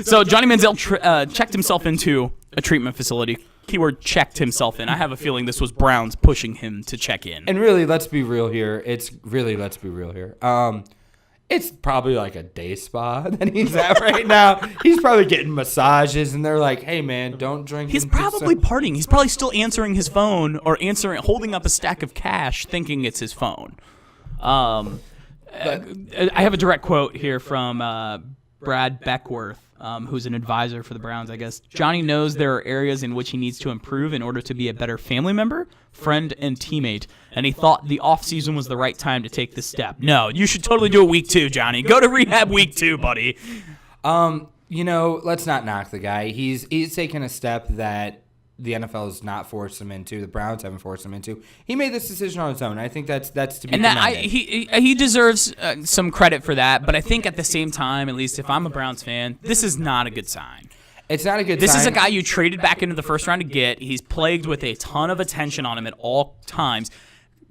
[SPEAKER 3] So Johnny Manziel checked himself into a treatment facility. Keyword checked himself in. I have a feeling this was Browns pushing him to check in.
[SPEAKER 2] And really, let's be real here. It's probably like a day spa that he's at right now. He's probably getting massages, and they're like, "Hey, man, don't drink."
[SPEAKER 3] He's probably partying. He's probably still answering his phone or holding up a stack of cash, thinking it's his phone. I have a direct quote here from Brad Beckworth, who's an advisor for the Browns, I guess. Johnny knows there are areas in which he needs to improve in order to be a better family member, friend, and teammate, and he thought the offseason was the right time to take this step. No, you should totally do it week 2, Johnny. Go to rehab week 2, buddy.
[SPEAKER 2] Let's not knock the guy. He's taken a step that the NFL has not forced him into. The Browns haven't forced him into. He made this decision on his own. I think that's to be commended.
[SPEAKER 3] He deserves some credit for that, but I think at the same time, at least if I'm a Browns fan, this is not a good sign.
[SPEAKER 2] It's not a good sign.
[SPEAKER 3] This is a guy you traded back into the first round to get. He's plagued with a ton of attention on him at all times.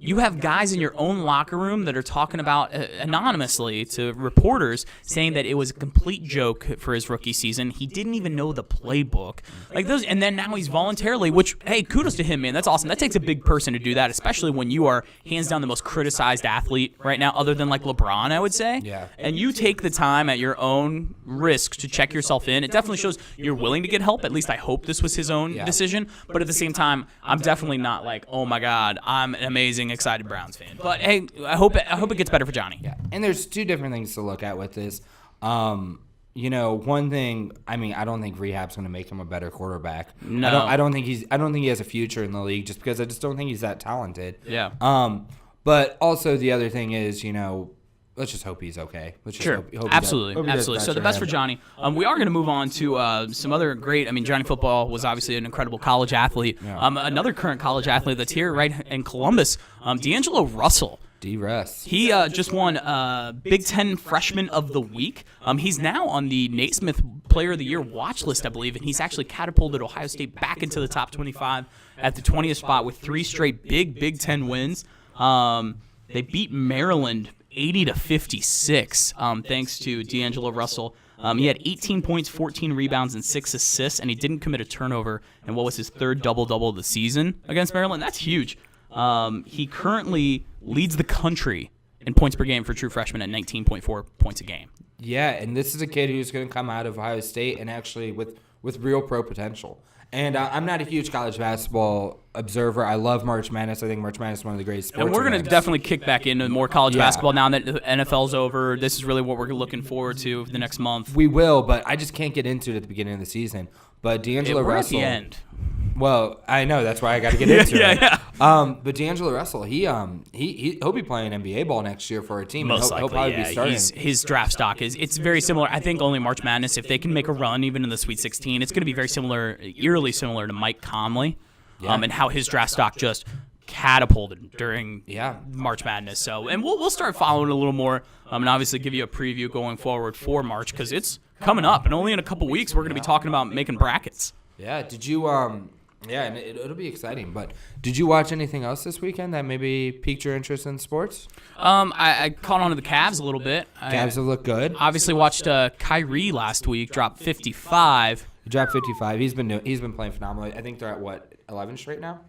[SPEAKER 3] You have guys in your own locker room that are talking about anonymously to reporters saying that it was a complete joke for his rookie season. He didn't even know the playbook. Like those, and then now he's voluntarily, which, hey, kudos to him, man. That's awesome. That takes a big person to do that, especially when you are hands down the most criticized athlete right now, other than like LeBron, I would say.
[SPEAKER 2] Yeah.
[SPEAKER 3] And you take the time at your own risk to check yourself in. It definitely shows you're willing to get help. At least I hope this was his own decision. But at the same time, I'm definitely not like, oh my God, I'm an amazing, excited Browns fan. But hey, I hope it gets better for Johnny.
[SPEAKER 2] Yeah, and there's two different things to look at with this. One thing, I don't think rehab's going to make him a better quarterback.
[SPEAKER 3] No,
[SPEAKER 2] I don't think he has a future in the league just because I just don't think he's that talented.
[SPEAKER 3] Yeah.
[SPEAKER 2] But also the other thing is, let's just hope he's okay. Let's just hope
[SPEAKER 3] absolutely. So the best for Johnny. We are going to move on to some other great. Johnny Football was obviously an incredible college athlete.
[SPEAKER 2] Yeah.
[SPEAKER 3] Another current college athlete that's here right in Columbus, D'Angelo Russell.
[SPEAKER 2] D-Russ.
[SPEAKER 3] He just won Big Ten Freshman of the Week. He's now on the Naismith Player of the Year watch list, I believe, and he's actually catapulted Ohio State back into the top 25 at the 20th spot with 3 straight Big Ten wins. They beat Maryland 80-56, thanks to D'Angelo Russell. He had 18 points, 14 rebounds, and 6 assists, and he didn't commit a turnover in what was his 3rd double-double of the season against Maryland. That's huge. He currently leads the country in points per game for true freshmen at 19.4 points a game.
[SPEAKER 2] Yeah, and this is a kid who's going to come out of Ohio State and actually with real pro potential. And I'm not a huge college basketball observer. I love March Madness. I think March Madness is one of the greatest sports
[SPEAKER 3] events. And we're going to definitely kick back into more college basketball now that the NFL's over. This is really what we're looking forward to the next month.
[SPEAKER 2] We will, but I just can't get into it at the beginning of the season. But D'Angelo Russell.
[SPEAKER 3] We're at the end.
[SPEAKER 2] Well, I know. That's why I got to get into it.
[SPEAKER 3] Yeah.
[SPEAKER 2] But D'Angelo Russell, he'll be playing NBA ball next year for a team.
[SPEAKER 3] Most likely,
[SPEAKER 2] he'll probably be starting.
[SPEAKER 3] His draft stock it's very similar. I think only March Madness, if they can make a run even in the Sweet 16, it's going to be very similar, eerily similar to Mike Conley, and how his draft stock just catapulted during March Madness. So, and we'll start following a little more, and obviously give you a preview going forward for March because it's coming up, and only in a couple weeks we're going to be talking about making brackets.
[SPEAKER 2] Yeah. Did you Yeah, and it'll be exciting. But did you watch anything else this weekend that maybe piqued your interest in sports?
[SPEAKER 3] I caught on to the Cavs a little bit.
[SPEAKER 2] Cavs have looked good.
[SPEAKER 3] Obviously watched Kyrie last week drop 55.
[SPEAKER 2] He dropped 55. He's been playing phenomenally. I think they're at 11 straight now.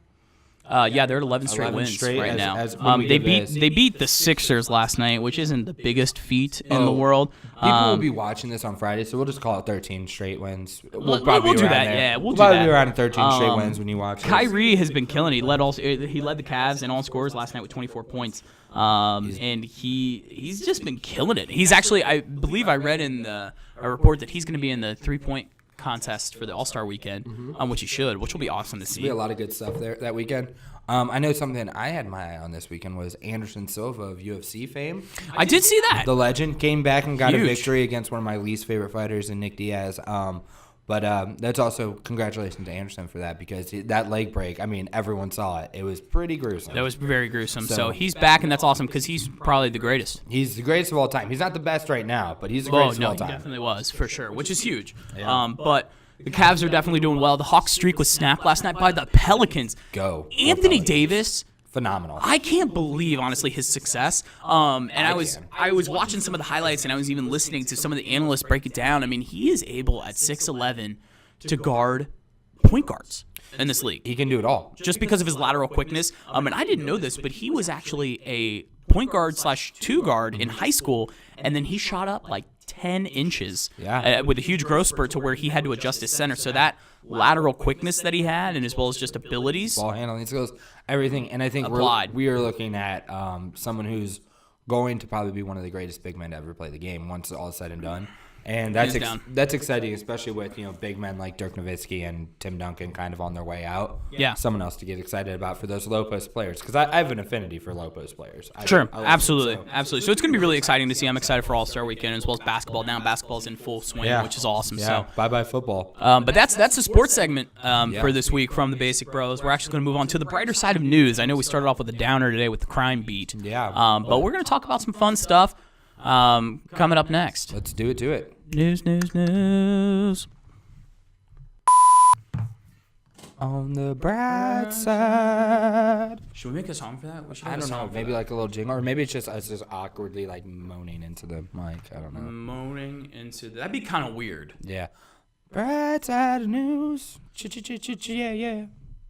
[SPEAKER 3] They're at 11 straight wins right now. They beat the Sixers last night, which isn't the biggest feat in the world.
[SPEAKER 2] People will be watching this on Friday, so we'll just call it 13 straight wins.
[SPEAKER 3] We'll do that.
[SPEAKER 2] There.
[SPEAKER 3] Yeah,
[SPEAKER 2] we'll probably be around 13 straight wins when you watch.
[SPEAKER 3] Kyrie has been killing it. He led the Cavs in all scores last night with 24 points. And he's just been killing it. He's actually, I believe I read in a report that he's going to be in the 3-point contest for the All-Star weekend, which will be awesome to see.
[SPEAKER 2] There'll be a lot of good stuff there that weekend. I know something I had my eye on this weekend was Anderson Silva of UFC fame.
[SPEAKER 3] I did see that.
[SPEAKER 2] The legend came back and got a victory against one of my least favorite fighters in Nick Diaz. But that's also congratulations to Anderson for that because that leg break, everyone saw it. It was pretty gruesome.
[SPEAKER 3] That was very gruesome. So he's back, and that's awesome because he's probably the greatest.
[SPEAKER 2] He's the greatest of all time. He's not the best right now, but he's the greatest of all time.
[SPEAKER 3] He definitely was, for sure, which is huge. Yeah. But the Cavs are definitely doing well. The Hawks streak was snapped last night by the Pelicans. Anthony Davis.
[SPEAKER 2] Phenomenal.
[SPEAKER 3] I can't believe, honestly, his success. I was watching some of the highlights, and I was even listening to some of the analysts break it down. He is able at 6'11" to guard point guards in this league.
[SPEAKER 2] He can do it all.
[SPEAKER 3] Just because of his lateral quickness. And I didn't know this, but he was actually a point guard / two guard in high school, and then he shot up like 10 inches with a huge growth spurt to where he had to adjust his center. So that lateral quickness that he had, and as well as just abilities,
[SPEAKER 2] ball handling skills, everything. And I think we are looking at someone who's going to probably be one of the greatest big men to ever play the game once all is said and done. And that's exciting, especially with big men like Dirk Nowitzki and Tim Duncan kind of on their way out.
[SPEAKER 3] Yeah,
[SPEAKER 2] someone else to get excited about for those low post players, because I have an affinity for low post players.
[SPEAKER 3] Sure, absolutely. So it's going to be really exciting to see. I'm excited for All-Star Weekend as well as basketball. Now basketball's in full swing, which is awesome.
[SPEAKER 2] Yeah. So bye football.
[SPEAKER 3] But that's the sports segment for this week from the Basic Bros. We're actually going to move on to the brighter side of news. I know we started off with a downer today with the crime beat.
[SPEAKER 2] Yeah.
[SPEAKER 3] But we're going to talk about some fun stuff coming up next.
[SPEAKER 2] Let's do it.
[SPEAKER 3] News.
[SPEAKER 2] On the bright side.
[SPEAKER 3] Should we make a song for that?
[SPEAKER 2] I don't know. Maybe like a little jingle, or maybe it's just us just awkwardly like moaning into the mic. I don't know.
[SPEAKER 3] Moaning into that'd be kind of weird.
[SPEAKER 2] Yeah. Bright side of news. Yeah.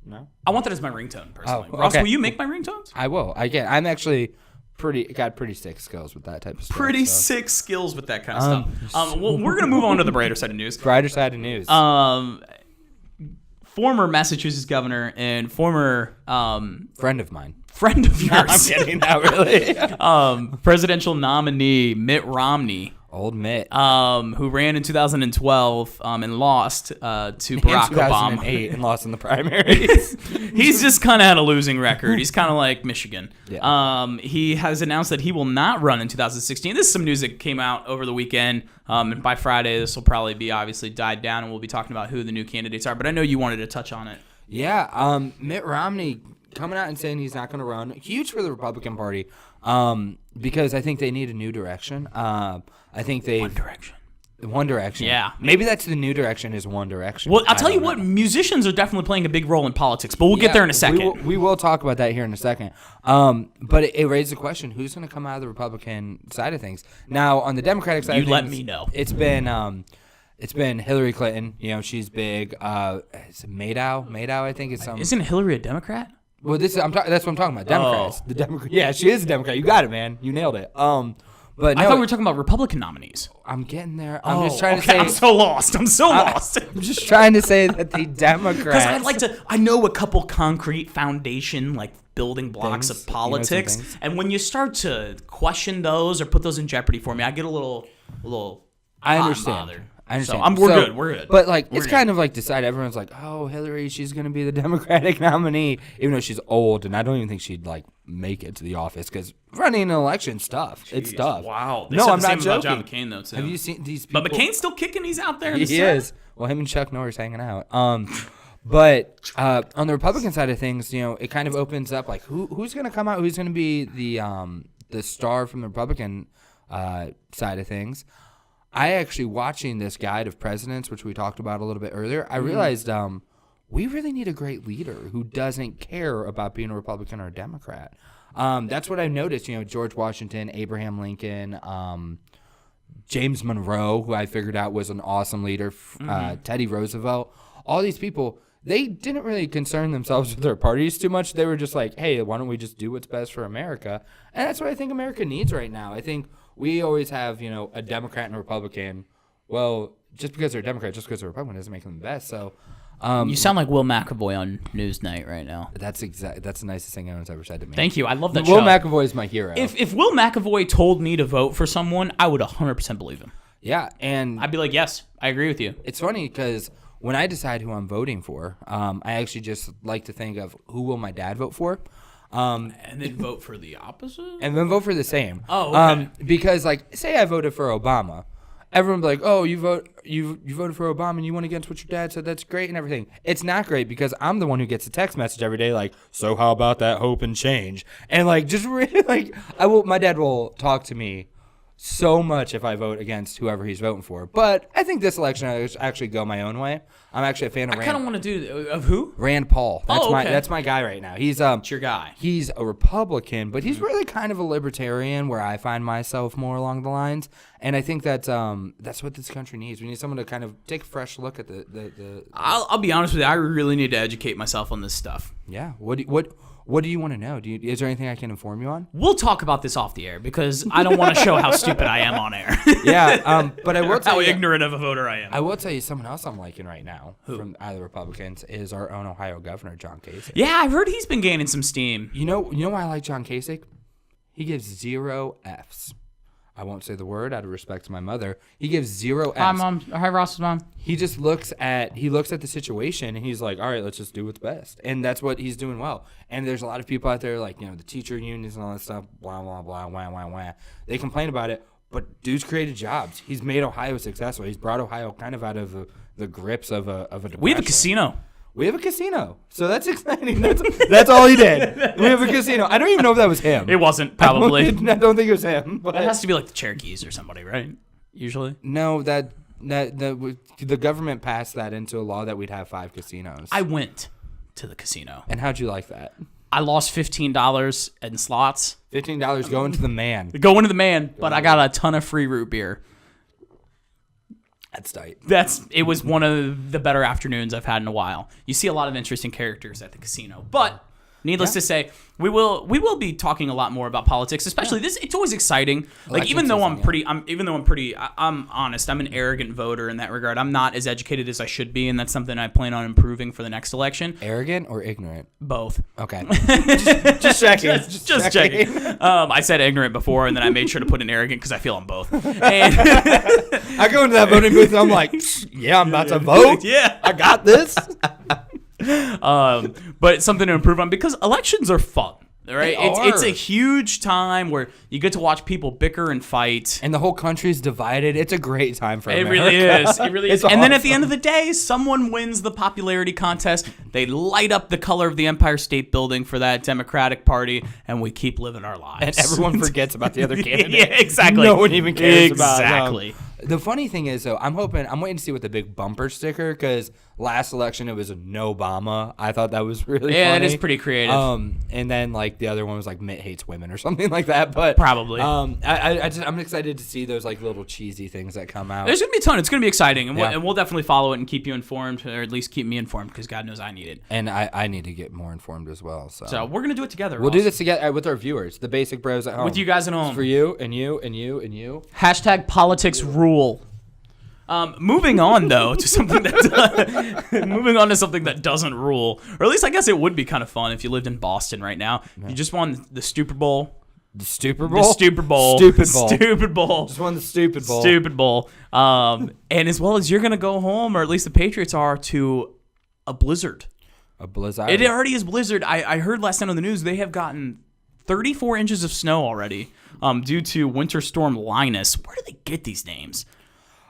[SPEAKER 2] No.
[SPEAKER 3] I want that as my ringtone personally.
[SPEAKER 2] Oh,
[SPEAKER 3] Ross,
[SPEAKER 2] okay.
[SPEAKER 3] will you make my ringtones?
[SPEAKER 2] I will. I'm actually got pretty sick skills with that type of stuff.
[SPEAKER 3] Sick skills with that kind of stuff. Well, we're gonna move on to the brighter side of news.
[SPEAKER 2] Brighter side of news.
[SPEAKER 3] Former Massachusetts governor and former
[SPEAKER 2] friend of mine.
[SPEAKER 3] Friend of yours.
[SPEAKER 2] No, I'm kidding. Not really.
[SPEAKER 3] Presidential nominee Mitt Romney.
[SPEAKER 2] Old Mitt.
[SPEAKER 3] Who ran in 2012 and lost to Barack Obama.
[SPEAKER 2] 2008 and lost in the primaries.
[SPEAKER 3] He's just kind of had a losing record. He's kind of like Michigan.
[SPEAKER 2] Yeah.
[SPEAKER 3] He has announced that he will not run in 2016. This is some news that came out over the weekend. And by Friday, this will probably be obviously died down, and we'll be talking about who the new candidates are. But I know you wanted to touch on it.
[SPEAKER 2] Yeah. Mitt Romney coming out and saying he's not going to run. Huge for the Republican Party. Because I think they need a new direction. I think they One Direction.
[SPEAKER 3] Yeah.
[SPEAKER 2] Maybe that's the new direction is One Direction.
[SPEAKER 3] Well, I'll tell you what, musicians are definitely playing a big role in politics, but we'll get there in a second.
[SPEAKER 2] We will talk about that here in a second. But it raised the question, who's going to come out of the Republican side of things? Now, on the Democratic side of things,
[SPEAKER 3] let me know.
[SPEAKER 2] It's been Hillary Clinton. She's big. It's Maddow, I think it's some.
[SPEAKER 3] Isn't Hillary a Democrat?
[SPEAKER 2] Well, that's what I'm talking about. Democrats.
[SPEAKER 3] Oh.
[SPEAKER 2] Yeah, she is a Democrat. You got it, man. You nailed it. But no,
[SPEAKER 3] I thought we were talking about Republican nominees.
[SPEAKER 2] I'm getting there. I'm just trying to say.
[SPEAKER 3] I'm so lost. I'm
[SPEAKER 2] just trying to say that the Democrats.
[SPEAKER 3] Because I know a couple concrete foundation, like building blocks of politics. And when you start to question those or put those in jeopardy for me, I get a little
[SPEAKER 2] I understand.
[SPEAKER 3] bothered.
[SPEAKER 2] I understand.
[SPEAKER 3] So we're good.
[SPEAKER 2] But it's kind of like decided. Everyone's like, oh, Hillary, she's going to be the Democratic nominee, even though she's old, and I don't even think she'd make it to the office because running an election stuff. Jeez, it's tough.
[SPEAKER 3] Wow.
[SPEAKER 2] No, I'm not joking.
[SPEAKER 3] About John McCain though too.
[SPEAKER 2] Have you seen these people?
[SPEAKER 3] But McCain's still kicking. He's out there.
[SPEAKER 2] He is. Well, him and Chuck Norris hanging out. But on the Republican side of things, it kind of opens up who's going to come out, who's going to be the star from the Republican side of things. I actually, watching this guide of presidents, which we talked about a little bit earlier, I realized we really need a great leader who doesn't care about being a Republican or a Democrat. That's what I've noticed. George Washington, Abraham Lincoln, James Monroe, who I figured out was an awesome leader, Teddy Roosevelt, all these people, they didn't really concern themselves with their parties too much. They were just like, hey, why don't we just do what's best for America? And that's what I think America needs right now. I think we always have, a Democrat and a Republican. Well, just because they're a Democrat, just because they're a Republican doesn't make them the best. So,
[SPEAKER 3] you sound like Will McAvoy on Newsnight right now.
[SPEAKER 2] That's the nicest thing anyone's ever said to me.
[SPEAKER 3] Thank you. I love that
[SPEAKER 2] Will
[SPEAKER 3] show.
[SPEAKER 2] McAvoy is my hero.
[SPEAKER 3] If Will McAvoy told me to vote for someone, I would 100% believe him.
[SPEAKER 2] Yeah, and
[SPEAKER 3] I'd be like, yes, I agree with you.
[SPEAKER 2] It's funny because when I decide who I'm voting for, I actually just like to think of who will my dad vote for.
[SPEAKER 3] And then vote for the opposite?
[SPEAKER 2] And then vote for the same.
[SPEAKER 3] Oh, okay.
[SPEAKER 2] Because, say I voted for Obama. Everyone would be like, oh, you voted for Obama and you went against what your dad said. That's great and everything. It's not great because I'm the one who gets a text message every day like, so how about that hope and change? And, just really, my dad will talk to me so much if I vote against whoever he's voting for. But I think this election I actually go my own way. I'm actually a fan of Rand.
[SPEAKER 3] I kind of want to do of who?
[SPEAKER 2] Rand Paul.
[SPEAKER 3] That's
[SPEAKER 2] my guy right now. He's
[SPEAKER 3] it's your guy.
[SPEAKER 2] He's a Republican, but he's really kind of a libertarian where I find myself more along the lines. And I think that's what this country needs. We need someone to kind of take a fresh look at the
[SPEAKER 3] I'll be honest with you. I really need to educate myself on this stuff.
[SPEAKER 2] Yeah. What What do you want to know? Is there anything I can inform you on?
[SPEAKER 3] We'll talk about this off the air because I don't want to show how stupid I am on air.
[SPEAKER 2] Yeah, but I will tell
[SPEAKER 3] how
[SPEAKER 2] you,
[SPEAKER 3] ignorant of a voter I am.
[SPEAKER 2] I will tell you someone else I'm liking right now from either Republicans is our own Ohio Governor, John Kasich.
[SPEAKER 3] Yeah, I've heard he's been gaining some steam.
[SPEAKER 2] You know why I like John Kasich? He gives 0 Fs. I won't say the word out of respect to my mother. He gives 0 Fs.
[SPEAKER 3] Hi, Mom. Hi, Ross's mom.
[SPEAKER 2] He just looks at the situation and he's like, all right, let's just do what's best. And that's what he's doing well. And there's a lot of people out there like, the teacher unions and all that stuff, blah, blah, blah, wah, wah, wah. They complain about it, but dude's created jobs. He's made Ohio successful. He's brought Ohio kind of out of the grips of a depression.
[SPEAKER 3] We have a casino.
[SPEAKER 2] We have a casino. So that's exciting. That's all he did. We have a casino. I don't even know if that was him.
[SPEAKER 3] It wasn't, probably.
[SPEAKER 2] I don't think it was him. But
[SPEAKER 3] That has to be like the Cherokees or somebody, right? Usually.
[SPEAKER 2] No, the government passed that into a law that we'd have 5 casinos.
[SPEAKER 3] I went to the casino.
[SPEAKER 2] And how'd you like that?
[SPEAKER 3] I lost $15 in slots.
[SPEAKER 2] $15 going to the man.
[SPEAKER 3] Going to the man, but I got a ton of free root beer.
[SPEAKER 2] That's tight.
[SPEAKER 3] It was one of the better afternoons I've had in a while. You see a lot of interesting characters at the casino. But needless to say, we will be talking a lot more about politics, especially this. It's always exciting. Like even though I'm honest, I'm an arrogant voter in that regard. I'm not as educated as I should be, and that's something I plan on improving for the next election.
[SPEAKER 2] Arrogant or ignorant?
[SPEAKER 3] Both.
[SPEAKER 2] Okay. just checking.
[SPEAKER 3] Just checking. I said ignorant before, and then I made sure to put in arrogant because I feel I'm both. And
[SPEAKER 2] I go into that voting booth and I'm like, yeah, I'm about to vote.
[SPEAKER 3] Yeah,
[SPEAKER 2] I got this.
[SPEAKER 3] But it's something to improve on because elections are fun. Right? It's a
[SPEAKER 2] are.
[SPEAKER 3] huge time where you get to watch people bicker and fight.
[SPEAKER 2] And the whole country's divided. It's a great time for
[SPEAKER 3] It
[SPEAKER 2] America.
[SPEAKER 3] really is. It really is.
[SPEAKER 2] It's
[SPEAKER 3] And then at
[SPEAKER 2] awesome.
[SPEAKER 3] the end of the day, someone wins the popularity contest. They light up the color of the Empire State Building for that Democratic Party, and we keep living our lives.
[SPEAKER 2] And everyone forgets about the other candidate.
[SPEAKER 3] Yeah, exactly.
[SPEAKER 2] No one even cares about them.
[SPEAKER 3] Exactly.
[SPEAKER 2] The funny thing is, though, I'm waiting to see what the big bumper sticker, because last election it was a no Obama. I thought that was really funny.
[SPEAKER 3] That is pretty creative.
[SPEAKER 2] And then like the other one was like Mitt hates women or something like that. But
[SPEAKER 3] Probably.
[SPEAKER 2] I'm excited to see those like little cheesy things that come out.
[SPEAKER 3] There's going to be a ton. It's going to be exciting, and,
[SPEAKER 2] Yeah.
[SPEAKER 3] we'll definitely follow it and keep you informed, or at least keep me informed, because God knows I need it.
[SPEAKER 2] And I need to get more informed as well.
[SPEAKER 3] So we're going to do it together.
[SPEAKER 2] We'll
[SPEAKER 3] Ross.
[SPEAKER 2] do this together with our viewers, the basic bros at home.
[SPEAKER 3] With you guys at home.
[SPEAKER 2] It's for you and you and you and you.
[SPEAKER 3] Hashtag politics rule. Moving on though to something that doesn't rule, or at least I guess it would be kind of fun if you lived in Boston right now. Yeah. You just won the Stupid Bowl.
[SPEAKER 2] The Stupid Bowl.
[SPEAKER 3] The Stupid Bowl.
[SPEAKER 2] Stupid Bowl.
[SPEAKER 3] Stupid Bowl.
[SPEAKER 2] Just won the Stupid Bowl.
[SPEAKER 3] Stupid Bowl. And as well as you're gonna go home, or at least the Patriots are, to a blizzard.
[SPEAKER 2] A blizzard.
[SPEAKER 3] It already is blizzard. I heard last night on the news they have gotten 34 inches of snow already due to Winter Storm Linus. Where do they get these names?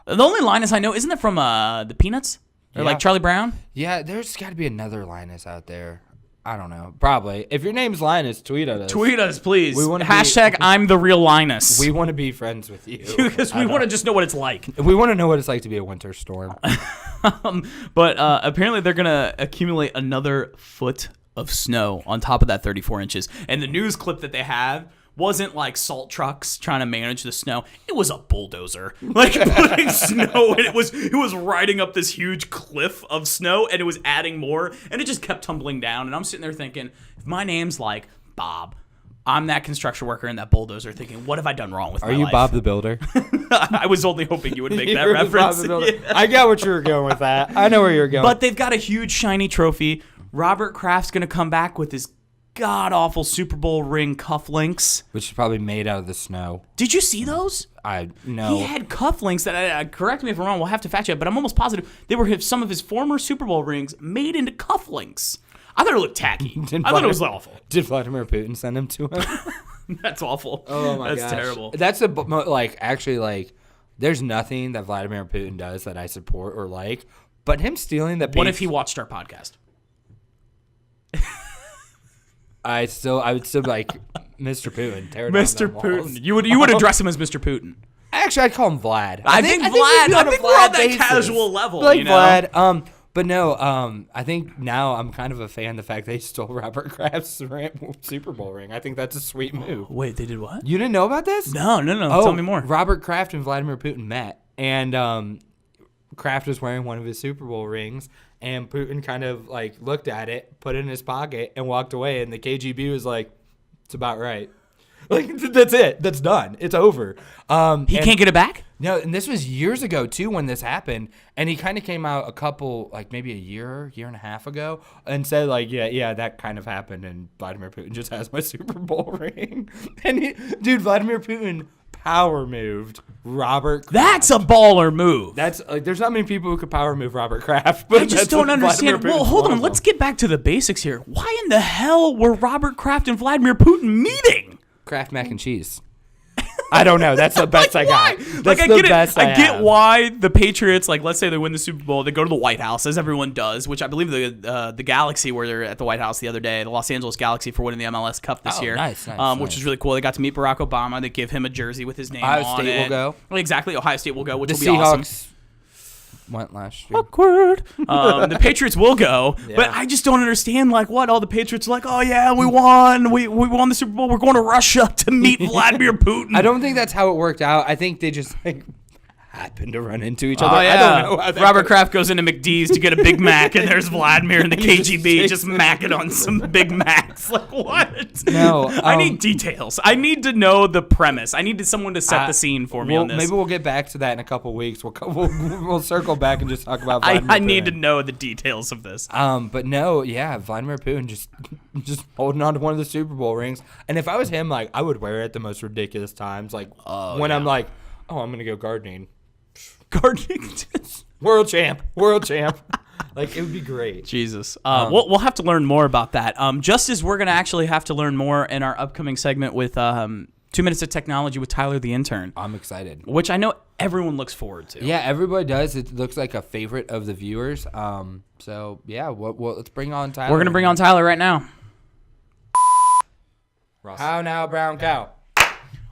[SPEAKER 3] The only Linus I know, isn't it from the Peanuts? Or like Charlie Brown?
[SPEAKER 2] Yeah, there's got to be another Linus out there. I don't know. Probably. If your name's Linus, tweet at us.
[SPEAKER 3] Tweet us, please.
[SPEAKER 2] We wanna
[SPEAKER 3] Hashtag I'm the real Linus.
[SPEAKER 2] We want to be friends with you.
[SPEAKER 3] Because we want to just know what it's like.
[SPEAKER 2] We want to know what it's like to be a winter storm.
[SPEAKER 3] But apparently they're going to accumulate another foot of snow on top of that 34 inches. And the news clip that they have wasn't like salt trucks trying to manage the snow. It was a bulldozer, like putting snow, and it was riding up this huge cliff of snow, and it was adding more, and it just kept tumbling down. And I'm sitting there thinking, if my name's like Bob, I'm that construction worker in that bulldozer, thinking, what have I done wrong with my life?
[SPEAKER 2] Are you Bob the Builder?
[SPEAKER 3] I was only hoping you would make that
[SPEAKER 2] You're
[SPEAKER 3] reference.
[SPEAKER 2] Bob the Builder.
[SPEAKER 3] Yeah.
[SPEAKER 2] I got what you were going with that. I know where you're going.
[SPEAKER 3] But they've got a huge shiny trophy. Robert Kraft's going to come back with his god-awful Super Bowl ring cufflinks.
[SPEAKER 2] Which is probably made out of the snow.
[SPEAKER 3] Did you see those?
[SPEAKER 2] No.
[SPEAKER 3] He had cufflinks that, correct me if I'm wrong, we'll have to fact check, but I'm almost positive they were some of his former Super Bowl rings made into cufflinks. I thought it looked tacky. I thought it was awful.
[SPEAKER 2] Did Vladimir Putin send them to him?
[SPEAKER 3] That's awful.
[SPEAKER 2] Oh my gosh.
[SPEAKER 3] That's terrible.
[SPEAKER 2] That's actually, there's nothing that Vladimir Putin does that I support or like, but him stealing the
[SPEAKER 3] What if he watched our podcast?
[SPEAKER 2] I would still be like, Mr. Putin, tear down
[SPEAKER 3] Mr.
[SPEAKER 2] them walls.
[SPEAKER 3] Putin. You would address him as Mr. Putin.
[SPEAKER 2] Actually, I'd call him Vlad.
[SPEAKER 3] I think
[SPEAKER 2] we'd be
[SPEAKER 3] we're on that
[SPEAKER 2] basis.
[SPEAKER 3] casual level,
[SPEAKER 2] Like
[SPEAKER 3] you know?
[SPEAKER 2] Vlad. But no, I think now I'm kind of a fan of the fact they stole Robert Kraft's Super Bowl ring. I think that's a sweet move.
[SPEAKER 3] Wait, they did what?
[SPEAKER 2] You didn't know about this?
[SPEAKER 3] No.
[SPEAKER 2] Oh,
[SPEAKER 3] Tell me more.
[SPEAKER 2] Robert Kraft and Vladimir Putin met, and Kraft was wearing one of his Super Bowl rings, and Putin kind of like looked at it, put it in his pocket, and walked away. And the KGB was like, "It's about right." Like, that's it. That's done. It's over.
[SPEAKER 3] He can't get it back?
[SPEAKER 2] No, and this was years ago, too, when this happened. And he kind of came out a couple, like maybe a year and a half ago, and said, like, yeah, that kind of happened. And Vladimir Putin just has my Super Bowl ring. And Vladimir Putin power moved Robert Kraft.
[SPEAKER 3] That's a baller move.
[SPEAKER 2] That's like, there's not many people who could power move Robert Kraft. But
[SPEAKER 3] I just don't understand. Well, hold on. Let's get back to the basics here. Why in the hell were Robert Kraft and Vladimir Putin meeting?
[SPEAKER 2] Kraft mac and cheese. I don't know. That's the best I got. That's
[SPEAKER 3] like, I
[SPEAKER 2] the
[SPEAKER 3] get
[SPEAKER 2] best
[SPEAKER 3] it. I get
[SPEAKER 2] have.
[SPEAKER 3] why the Patriots, like, let's say they win the Super Bowl, they go to the White House, as everyone does, which I believe the Galaxy were there at the White House the other day, the Los Angeles Galaxy for winning the MLS Cup this year.
[SPEAKER 2] Nice.
[SPEAKER 3] Which is really cool. They got to meet Barack Obama. They give him a jersey with his name
[SPEAKER 2] Ohio
[SPEAKER 3] on
[SPEAKER 2] State
[SPEAKER 3] it.
[SPEAKER 2] will go.
[SPEAKER 3] Well, exactly. Ohio State will go, which
[SPEAKER 2] The
[SPEAKER 3] will be awesome.
[SPEAKER 2] Seahawks went last year.
[SPEAKER 3] Awkward. The Patriots will go, but I just don't understand, like, what all the Patriots are like, oh yeah, we won, we won the Super Bowl, we're going to Russia to meet Vladimir Putin.
[SPEAKER 2] I don't think that's how it worked out. I think they just like happened to run into each other.
[SPEAKER 3] Oh, yeah.
[SPEAKER 2] I don't know how that
[SPEAKER 3] Robert Kraft goes into McDee's to get a Big Mac, and there's Vladimir and the KGB just macking on some Big Macs. Like, what?
[SPEAKER 2] No,
[SPEAKER 3] I need details. I need to know the premise. I need someone to set the scene for me on this.
[SPEAKER 2] Maybe we'll get back to that in a couple weeks. We'll circle back and just talk about Vladimir
[SPEAKER 3] I need
[SPEAKER 2] Putin.
[SPEAKER 3] to know the details of this.
[SPEAKER 2] But no, yeah, Vladimir Putin just holding on to one of the Super Bowl rings. And if I was him, like, I would wear it at the most ridiculous times. Like when I'm like, oh, I'm gonna go gardening. world champ. Like, it would be great.
[SPEAKER 3] Jesus. We'll have to learn more about that. Just as we're going to actually have to learn more in our upcoming segment with 2 Minutes of Technology with Tyler the Intern.
[SPEAKER 2] I'm excited.
[SPEAKER 3] Which I know everyone looks forward to.
[SPEAKER 2] Yeah, everybody does. It looks like a favorite of the viewers. So, yeah, let's bring on Tyler.
[SPEAKER 3] We're going to bring on Tyler right now.
[SPEAKER 2] How now, brown cow?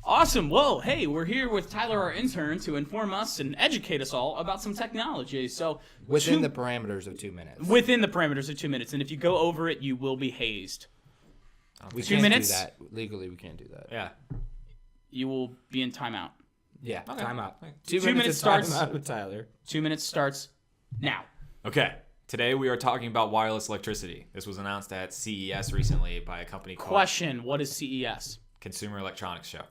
[SPEAKER 3] Awesome. Well, hey, we're here with Tyler, our intern, to inform us and educate us all about some technology. So
[SPEAKER 2] Within the parameters of 2 minutes.
[SPEAKER 3] Within the parameters of 2 minutes. And if you go over it, you will be hazed.
[SPEAKER 2] We
[SPEAKER 3] 2
[SPEAKER 2] can't
[SPEAKER 3] minutes?
[SPEAKER 2] do that. Legally, we can't do that.
[SPEAKER 4] Yeah.
[SPEAKER 3] You will be in timeout.
[SPEAKER 2] Yeah,
[SPEAKER 4] Okay.
[SPEAKER 2] time out.
[SPEAKER 3] 2 minutes starts.
[SPEAKER 2] Time out with Tyler.
[SPEAKER 3] 2 minutes starts now.
[SPEAKER 4] Okay. Today we are talking about wireless electricity. This was announced at CES recently by a company called
[SPEAKER 3] Question, what is CES?
[SPEAKER 4] Consumer Electronics Show.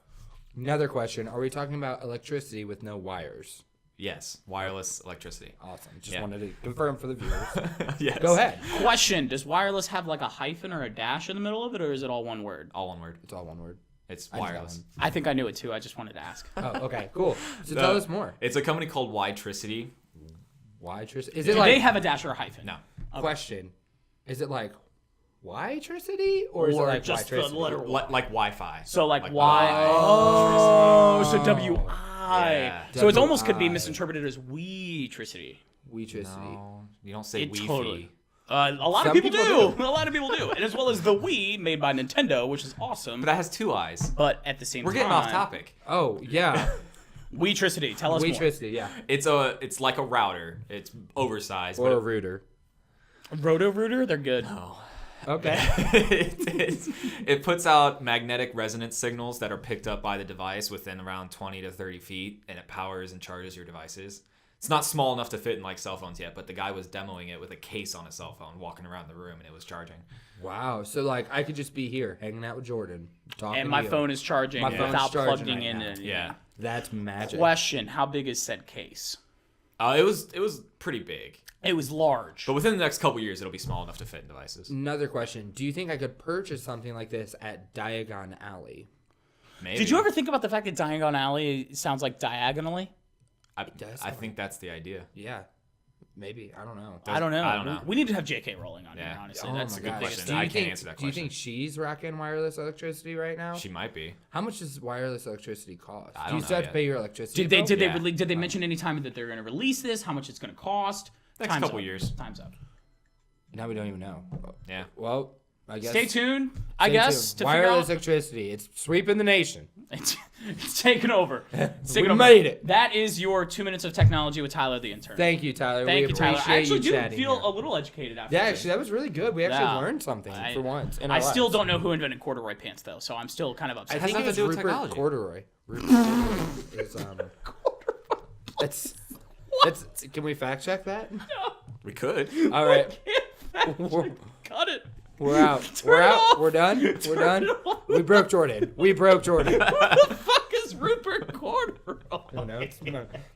[SPEAKER 2] Another question. Are we talking about electricity with no wires?
[SPEAKER 4] Yes, wireless electricity.
[SPEAKER 2] Awesome. Just
[SPEAKER 4] Yeah.
[SPEAKER 2] wanted to confirm for the viewers.
[SPEAKER 4] Yes.
[SPEAKER 2] Go ahead.
[SPEAKER 3] Question, does wireless have like a hyphen or a dash in the middle of it, or is it all one word?
[SPEAKER 4] All one word.
[SPEAKER 2] It's all one word.
[SPEAKER 4] It's
[SPEAKER 2] I know
[SPEAKER 4] wireless.
[SPEAKER 3] I think I knew it too. I just wanted to ask.
[SPEAKER 2] Oh, okay. Cool. So tell us more.
[SPEAKER 4] It's a company called Witricity.
[SPEAKER 2] Why Is it
[SPEAKER 3] Do
[SPEAKER 2] like
[SPEAKER 3] they have a dash or a hyphen?
[SPEAKER 4] No.
[SPEAKER 2] question? Is it like Witricity or is it like
[SPEAKER 3] just the
[SPEAKER 2] Witricity?
[SPEAKER 3] letter Y?
[SPEAKER 4] Like Wi-Fi.
[SPEAKER 3] So like
[SPEAKER 4] Like
[SPEAKER 3] Y. Oh, so W-I.
[SPEAKER 4] Yeah.
[SPEAKER 3] So it almost could be
[SPEAKER 2] W-I.
[SPEAKER 3] misinterpreted as we-tricity.
[SPEAKER 2] Witricity.
[SPEAKER 4] No, you don't say
[SPEAKER 3] It
[SPEAKER 4] Wi-Fi.
[SPEAKER 3] totally. A lot
[SPEAKER 2] Some
[SPEAKER 3] of people
[SPEAKER 2] people
[SPEAKER 3] do. A lot of people do. And as well as the Wii, made by Nintendo, which is awesome.
[SPEAKER 4] But that has two eyes.
[SPEAKER 3] But at the same
[SPEAKER 4] We're
[SPEAKER 3] time,
[SPEAKER 4] getting off topic.
[SPEAKER 2] Oh yeah.
[SPEAKER 3] We-tricity. Tell us more.
[SPEAKER 2] Witricity. Yeah.
[SPEAKER 4] It's like a router. It's oversized.
[SPEAKER 2] Or
[SPEAKER 4] but
[SPEAKER 2] a router.
[SPEAKER 3] Roto-Rooter, they're good.
[SPEAKER 2] Okay.
[SPEAKER 4] it puts out magnetic resonance signals that are picked up by the device within around 20 to 30 feet, and it powers and charges your devices. It's not small enough to fit in like cell phones yet, but the guy was demoing it with a case on a cell phone, walking around the room, and it was charging.
[SPEAKER 2] Wow. So like I could just be here hanging out with Jordan, talking.
[SPEAKER 3] And my
[SPEAKER 2] to you.
[SPEAKER 3] phone is charging
[SPEAKER 2] My phone's
[SPEAKER 3] without
[SPEAKER 2] charging
[SPEAKER 3] plugging
[SPEAKER 2] right
[SPEAKER 3] in
[SPEAKER 2] now.
[SPEAKER 3] anything.
[SPEAKER 4] Yeah.
[SPEAKER 2] That's magic.
[SPEAKER 3] Question, how big is said case?
[SPEAKER 4] It was pretty big,
[SPEAKER 3] It was large.
[SPEAKER 4] but within the next couple years, it'll be small enough to fit in devices.
[SPEAKER 2] Another question. Do you think I could purchase something like this at Diagon Alley?
[SPEAKER 4] Maybe.
[SPEAKER 3] Did you ever think about the fact that Diagon Alley sounds like diagonally?
[SPEAKER 2] does
[SPEAKER 4] I
[SPEAKER 2] sound
[SPEAKER 4] think that's the idea.
[SPEAKER 2] Yeah. Maybe. I don't know.
[SPEAKER 3] I don't know.
[SPEAKER 4] I don't know.
[SPEAKER 3] We need to have JK rolling on here,
[SPEAKER 4] Yeah.
[SPEAKER 3] honestly.
[SPEAKER 2] Oh
[SPEAKER 3] That's
[SPEAKER 2] my
[SPEAKER 3] a good
[SPEAKER 2] gosh.
[SPEAKER 3] question.
[SPEAKER 2] Do you
[SPEAKER 4] I can't
[SPEAKER 2] think-
[SPEAKER 4] answer that
[SPEAKER 2] Do you
[SPEAKER 4] question.
[SPEAKER 2] think she's rocking wireless electricity right now?
[SPEAKER 4] She might be.
[SPEAKER 2] How much does wireless electricity cost?
[SPEAKER 4] I
[SPEAKER 2] Do
[SPEAKER 4] don't
[SPEAKER 2] you
[SPEAKER 4] know
[SPEAKER 2] still have to
[SPEAKER 4] yet.
[SPEAKER 2] pay your electricity?
[SPEAKER 3] Did they
[SPEAKER 2] bill?
[SPEAKER 3] did
[SPEAKER 4] Yeah.
[SPEAKER 3] they did they mention any time that they're going to release this? How much it's going to cost?
[SPEAKER 4] Next
[SPEAKER 3] Time's
[SPEAKER 4] couple
[SPEAKER 3] up.
[SPEAKER 4] years.
[SPEAKER 3] Time's up.
[SPEAKER 2] Now we don't even know.
[SPEAKER 4] Yeah.
[SPEAKER 2] Well, I guess.
[SPEAKER 3] Stay tuned. I
[SPEAKER 2] Stay
[SPEAKER 3] guess
[SPEAKER 2] tuned.
[SPEAKER 3] to
[SPEAKER 2] Wireless
[SPEAKER 3] figure
[SPEAKER 2] electricity. It's sweeping the nation.
[SPEAKER 3] out. It's taking over. It's taking
[SPEAKER 2] We
[SPEAKER 3] over.
[SPEAKER 2] made it.
[SPEAKER 3] That is your 2 minutes of technology with Tyler the intern.
[SPEAKER 2] Thank you, Tyler.
[SPEAKER 3] Thank
[SPEAKER 2] we
[SPEAKER 3] you, Tyler.
[SPEAKER 2] appreciate
[SPEAKER 3] I actually
[SPEAKER 2] you
[SPEAKER 3] do
[SPEAKER 2] chatting
[SPEAKER 3] feel
[SPEAKER 2] here.
[SPEAKER 3] a little educated after
[SPEAKER 2] Yeah,
[SPEAKER 3] this.
[SPEAKER 2] actually, that was really good. We actually
[SPEAKER 3] Yeah.
[SPEAKER 2] learned something for once. In
[SPEAKER 3] I
[SPEAKER 2] our
[SPEAKER 3] still
[SPEAKER 2] lives.
[SPEAKER 3] don't know who invented corduroy pants, though, so I'm still kind of upset.
[SPEAKER 2] I think
[SPEAKER 4] nothing
[SPEAKER 2] it's
[SPEAKER 4] to do with
[SPEAKER 2] Rupert
[SPEAKER 4] technology.
[SPEAKER 2] Corduroy. Rupert Corduroy is, it's Can we fact check that?
[SPEAKER 4] We could.
[SPEAKER 2] All right.
[SPEAKER 3] Cut it.
[SPEAKER 2] We're out. We're out. We're done. We're done. We broke Jordan. We broke Jordan.
[SPEAKER 3] What the fuck is Rupert Corduroy?
[SPEAKER 2] Who knows?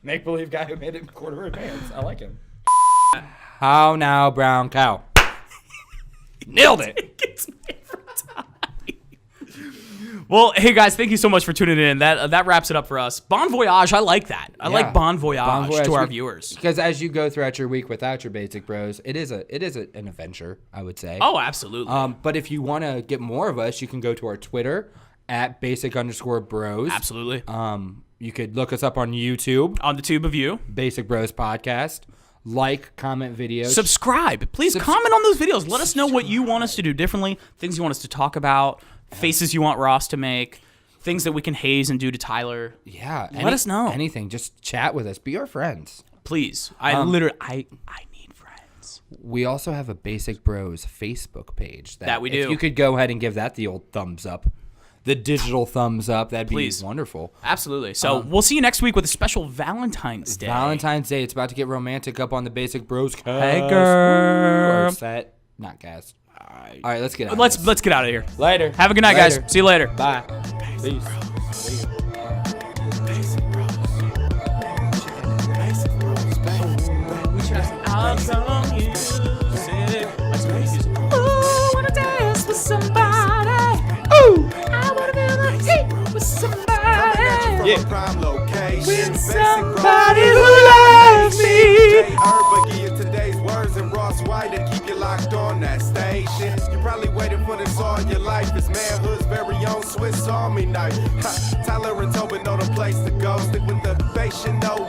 [SPEAKER 2] Make believe guy who made it corduroy pants. I like him. How now, brown cow? Nailed it.
[SPEAKER 3] Gets me every time. Well, hey guys, thank you so much for tuning in. That wraps it up for us. Bon voyage, I like that. I like bon voyage to our viewers.
[SPEAKER 2] Because as you go throughout your week without your basic bros, it is an adventure, I would say.
[SPEAKER 3] Oh, absolutely.
[SPEAKER 2] But if you want to get more of us, you can go to our Twitter at @basic_bros.
[SPEAKER 3] Absolutely.
[SPEAKER 2] You could look us up on YouTube.
[SPEAKER 3] On the tube of you.
[SPEAKER 2] Basic Bros Podcast. Like, comment videos.
[SPEAKER 3] Subscribe. Please comment on those videos. Let us know what you want us to do differently, things you want us to talk about, faces you want Ross to make, things that we can haze and do to Tyler.
[SPEAKER 2] Yeah.
[SPEAKER 3] Let us know.
[SPEAKER 2] Anything. Just chat with us. Be our friends.
[SPEAKER 3] Please. I need friends.
[SPEAKER 2] We also have a Basic Bros Facebook page.
[SPEAKER 3] That we do.
[SPEAKER 2] If you could go ahead and give that the old thumbs up. The digital thumbs up. That'd be wonderful.
[SPEAKER 3] Absolutely. So we'll see you next week with a special Valentine's Day.
[SPEAKER 2] Valentine's Day. It's about to get romantic up on the Basic Bros cast.
[SPEAKER 3] Hey, girl.
[SPEAKER 2] Or set. Not cast. All right, let's get out.
[SPEAKER 3] Let's get out of here.
[SPEAKER 2] Later.
[SPEAKER 3] Have a good night, guys. See you later.
[SPEAKER 2] Bye. Peace.
[SPEAKER 1] Yeah. Prime location.
[SPEAKER 3] With somebody who loves me.
[SPEAKER 1] But give you today's words and Ross White and keep you locked on that station. You probably waited for this all your life. It's manhood's very own Swiss Army knife. Tyler and Tobin know the place to go. Stick with the bass, you know